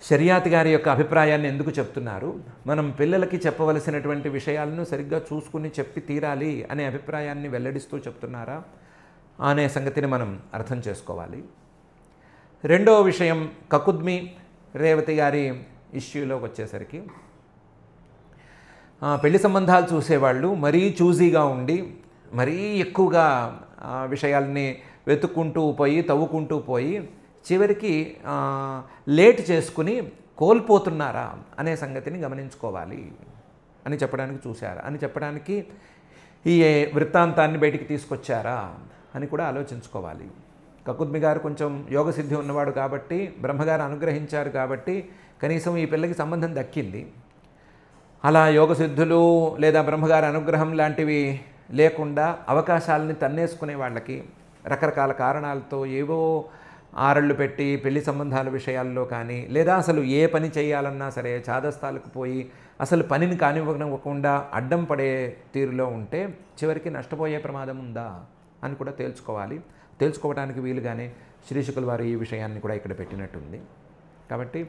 శర్యాతి గారి యొక్క అభిప్రాయాన్ని ఎందుకు చెప్తున్నారు, మనం పిల్లలకి చెప్పవలసినటువంటి విషయాలను సరిగ్గా చూసుకుని చెప్పి తీరాలి అనే అభిప్రాయాన్ని వెల్లడిస్తూ చెప్తున్నారా అనే సంగతిని మనం అర్థం చేసుకోవాలి. రెండవ విషయం, కకుద్మి రేవతి గారి ఇష్యూలోకి వచ్చేసరికి, పెళ్లి సంబంధాలు చూసేవాళ్ళు మరీ చూజీగా ఉండి మరీ ఎక్కువగా విషయాల్ని తవ్వుకుంటూ పోయి చివరికి లేట్ చేసుకుని కోల్పోతున్నారా అనే సంగతిని గమనించుకోవాలి అని చెప్పడానికి ఈ వృత్తాంతాన్ని బయటికి తీసుకొచ్చారా అని కూడా ఆలోచించుకోవాలి. కకుద్మి గారు కొంచెం యోగసిద్ధి ఉన్నవాడు కాబట్టి, బ్రహ్మగారు అనుగ్రహించారు కాబట్టి కనీసం ఈ పిల్లకి సంబంధం దక్కింది. అలా యోగసిద్ధులు లేదా బ్రహ్మగారి అనుగ్రహం లాంటివి లేకుండా అవకాశాలని తన్నేసుకునే వాళ్ళకి రకరకాల కారణాలతో ఏవో ఆరళ్ళు పెట్టి పెళ్లి సంబంధాల విషయాల్లో కానీ, లేదా అసలు ఏ పని చేయాలన్నా సరే చాదస్తాలకు పోయి అసలు పనిని కానివ్వకుండా అడ్డం పడే తీరులో ఉంటే చివరికి నష్టపోయే ప్రమాదం ఉందా అని కూడా తేల్చుకోవడానికి వీలుగానే శ్రీశుకుల వారు ఈ విషయాన్ని కూడా ఇక్కడ పెట్టినట్టుంది. కాబట్టి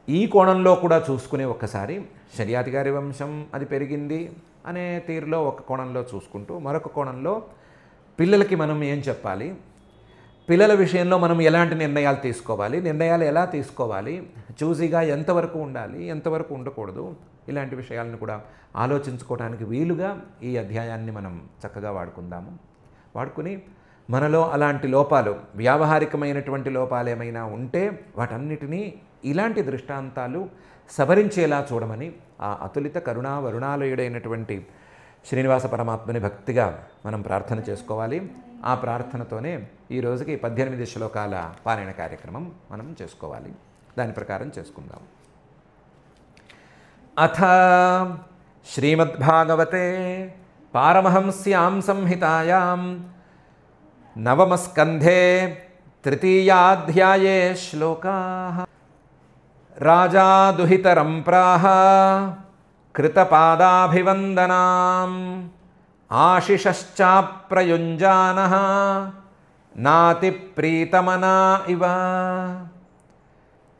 ఈ కోణంలో కూడా చూసుకునే ఒక్కసారి శర్యాతి గారి వంశం అది పెరిగింది అనే తీరులో ఒక కోణంలో చూసుకుంటూ, మరొక కోణంలో పిల్లలకి మనం ఏం చెప్పాలి, పిల్లల విషయంలో మనం ఎలాంటి నిర్ణయాలు తీసుకోవాలి, నిర్ణయాలు ఎలా తీసుకోవాలి, చూసీగా ఎంతవరకు ఉండాలి, ఎంతవరకు ఉండకూడదు, ఇలాంటి విషయాలను కూడా ఆలోచించుకోవడానికి వీలుగా ఈ అధ్యాయాన్ని మనం చక్కగా వాడుకుని మనలో అలాంటి లోపాలు, వ్యావహారికమైనటువంటి లోపాలు ఏమైనా ఉంటే వాటన్నిటినీ ఇలాంటి దృష్టాంతాలు సవరించేలా చూడమని ఆ అతులిత కరుణా వరుణాలయుడైనటువంటి శ్రీనివాస పరమాత్మని భక్తిగా మనం ప్రార్థన చేసుకోవాలి. ఆ ప్రార్థనతోనే ఈ రోజుకి 18 శ్లోకాల పారాయణ కార్యక్రమం మనం చేసుకోవాలి. దాని ప్రకారం చేసుకుందాం. అథ శ్రీమద్భాగవతే పారమహంస్యాం సంహితాయాం నవమస్కంధే తృతీయాధ్యాయే శ్లోకాః. రాజా దుహితరం ప్రాహ కృతపాదాభివందనాం ఆశిషశ్చాప్రయుంజానః నాతి ప్రీతమనా ఇవ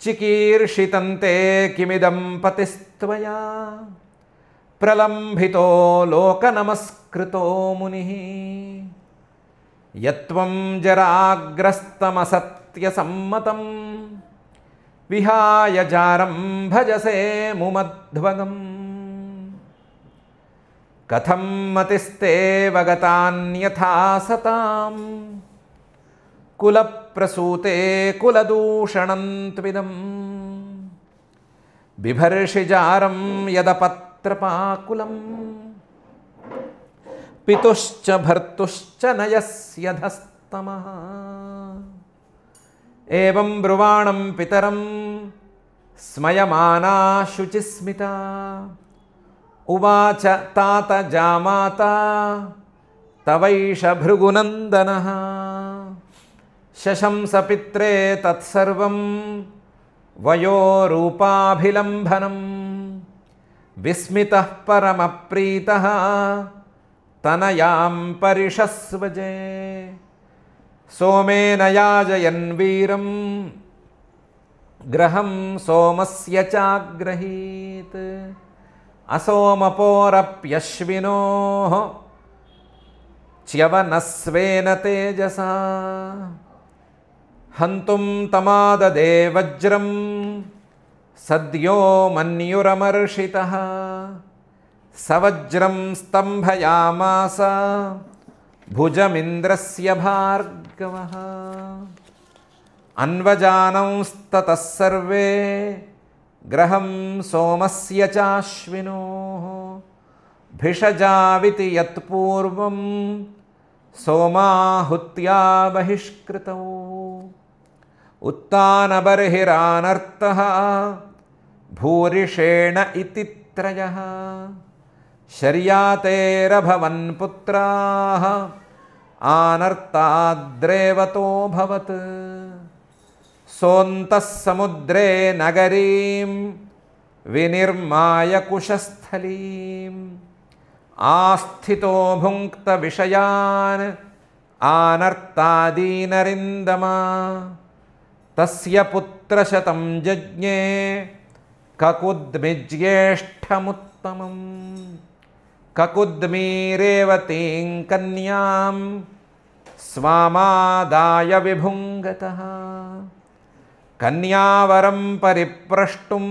చికీర్షితంతే కిమిదం పతిస్త్వయా ప్రలంభితో లోకనమస్కృతో మునిః యత్వం జరాగ్రస్తమసత్యసమ్మతం విహాయ జారం భజసే ముమధ్వగం కథం మతిస్తే వగతాన్యథా సతాం కులప్రసూతే కులదూషణం త్విదం బిభర్షిజారం యదపత్రపాకులం పితుశ్చ భర్తుశ్చ నయస్యధస్తమః. ఏవం బ్రువాణం పితరం స్మయమానా శుచిస్మితా ఉవాచ తాత జామాత తవైష భృగునందనః శశంస పిత్రే తత్సర్వం వయోరూపాభిలంభనం విస్మితః పరమప్రీతః తనయాం పరిషస్వజే సోమేన యాజయన్ వీరం గ్రహం సోమస్య చాగ్రహీత్ అసోమపోరప్యశ్వినోః చ్యవనస్వేన తేజసా హంతుం తమాదదే వజ్రం సద్యో మన్యురమర్షితః సవజ్రం స్తంభయామాస భుజమింద్రస్య భార్గవః అన్వజానంస్తతః సర్వే గ్రహం సోమస్య చాశ్వినోః భిషజావితి యత్పూర్వం సోమాహుత్యా బహిష్కృతౌ ఉత్తానబర్హిరానర్తః భూరిషేణ ఇతి త్రయః శర్యాతేరభవన్ పుత్రాః ఆనర్తాద్రేవతోభవత్ సోంతః సముద్రే నగరీం వినిర్మాయ కుశస్థలీం ఆస్థితో భుంక్త విషయాన్ ఆనర్తాదీనరిందమా తస్య పుత్రశతం జజ్ఞే కకుద్మిజ్యేష్ఠముత్తమం కకుద్మీరేవతీం కన్యాం స్వామాదాయ విభుంగతః కన్యావరం పరిప్రష్టుం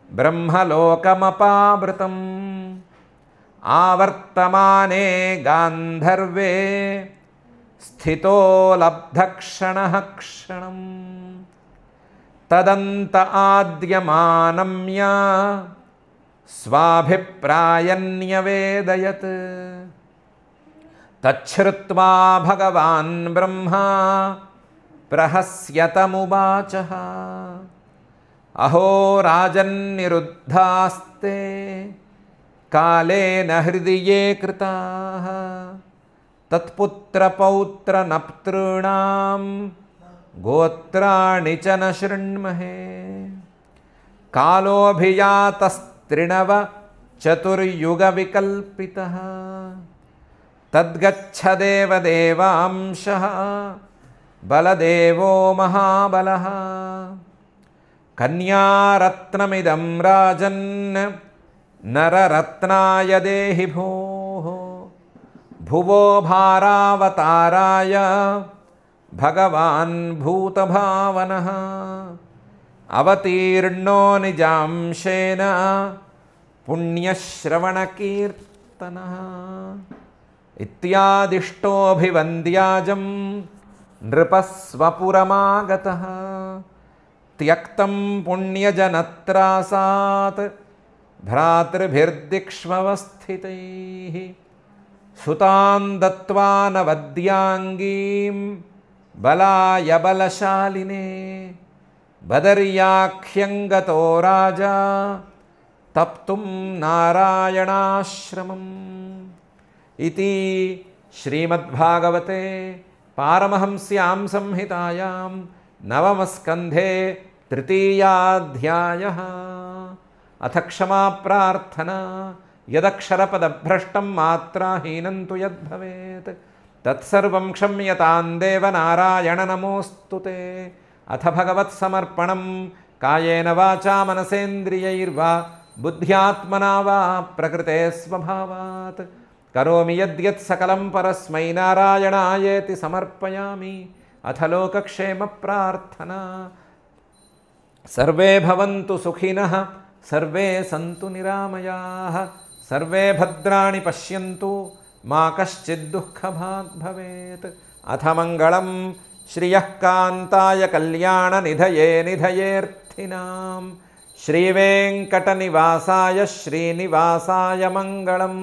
బ్రహ్మలోకమపావృతం ఆవర్తమానే గాంధర్వే స్థితో లబ్ధక్షణః క్షణం తదంత ఆద్యమానమ్య స్వాభిప్రాయన్యవేదయత్ తచ్ఛ్రుత్వా భగవాన్ బ్రహ్మా ప్రహస్యతమువాచః అహో రాజన్నిరుద్ధాస్తే కాలేన హృది యే కృతాః తత్పుత్రపౌత్రనప్తॄణాం गोत्राणि च न शृण्महे कालोऽभियातस्त्रिणव चतुर्युगविकल्पितः तद्गच्छदेव देवांशः बलदेवो महाबलः कन्यारत्नमिदं राजन् नररत्नाय देहि भोः भुवो भारावताराय भगवान् भूतभावनः अवतीर्णो निजांशेन पुण्यश्रवणकीर्तनः इत्यादिष्टोऽभिवन्द्याजं नृपस्वपुरमागतः त्यक्तं पुण्यजनत्रासात् भ्रातृभिर्दिक्ष्वस्थितैः सुतां दत्त्वा नवद्याङ्गीं बलाय बलशालिने बदर्याख्यं गतो राजा तप्तुं नारायणाश्रमम् इति श्रीमद्भागवते पारमहंस्यां संहितायां नवमस्कन्धे तृतीयाध्यायः। अथ क्षमा प्रार्थना यदक्षरपदभ्रष्टं मात्राहीनं तु यद्भवेत् तत्सर्वं क्षम्यतां देव नारायण नमोऽस्तु ते। अथ भगवत्समर्पणं कायेन वाचा मनसेन्द्रियैर्वा बुद्ध्यात्मना वा प्रकृते स्वभावात् करोमि यद्यत् सकलं परस्मै नारायणायेति समर्पयामि। अथ लोकक्षेमप्रार्थना सर्वे भवन्तु सुखिनः सर्वे सन्तु निरामयाः सर्वे भद्राणि पश्यन्तु मा कश्चित् दुःखभाग् भवेत्। अथ मङ्गलं श्रियः कान्ताय कल्याणनिधये निधयेऽर्थिनां श्रीवेङ्कटनिवासाय श्रीनिवासाय मङ्गलम्।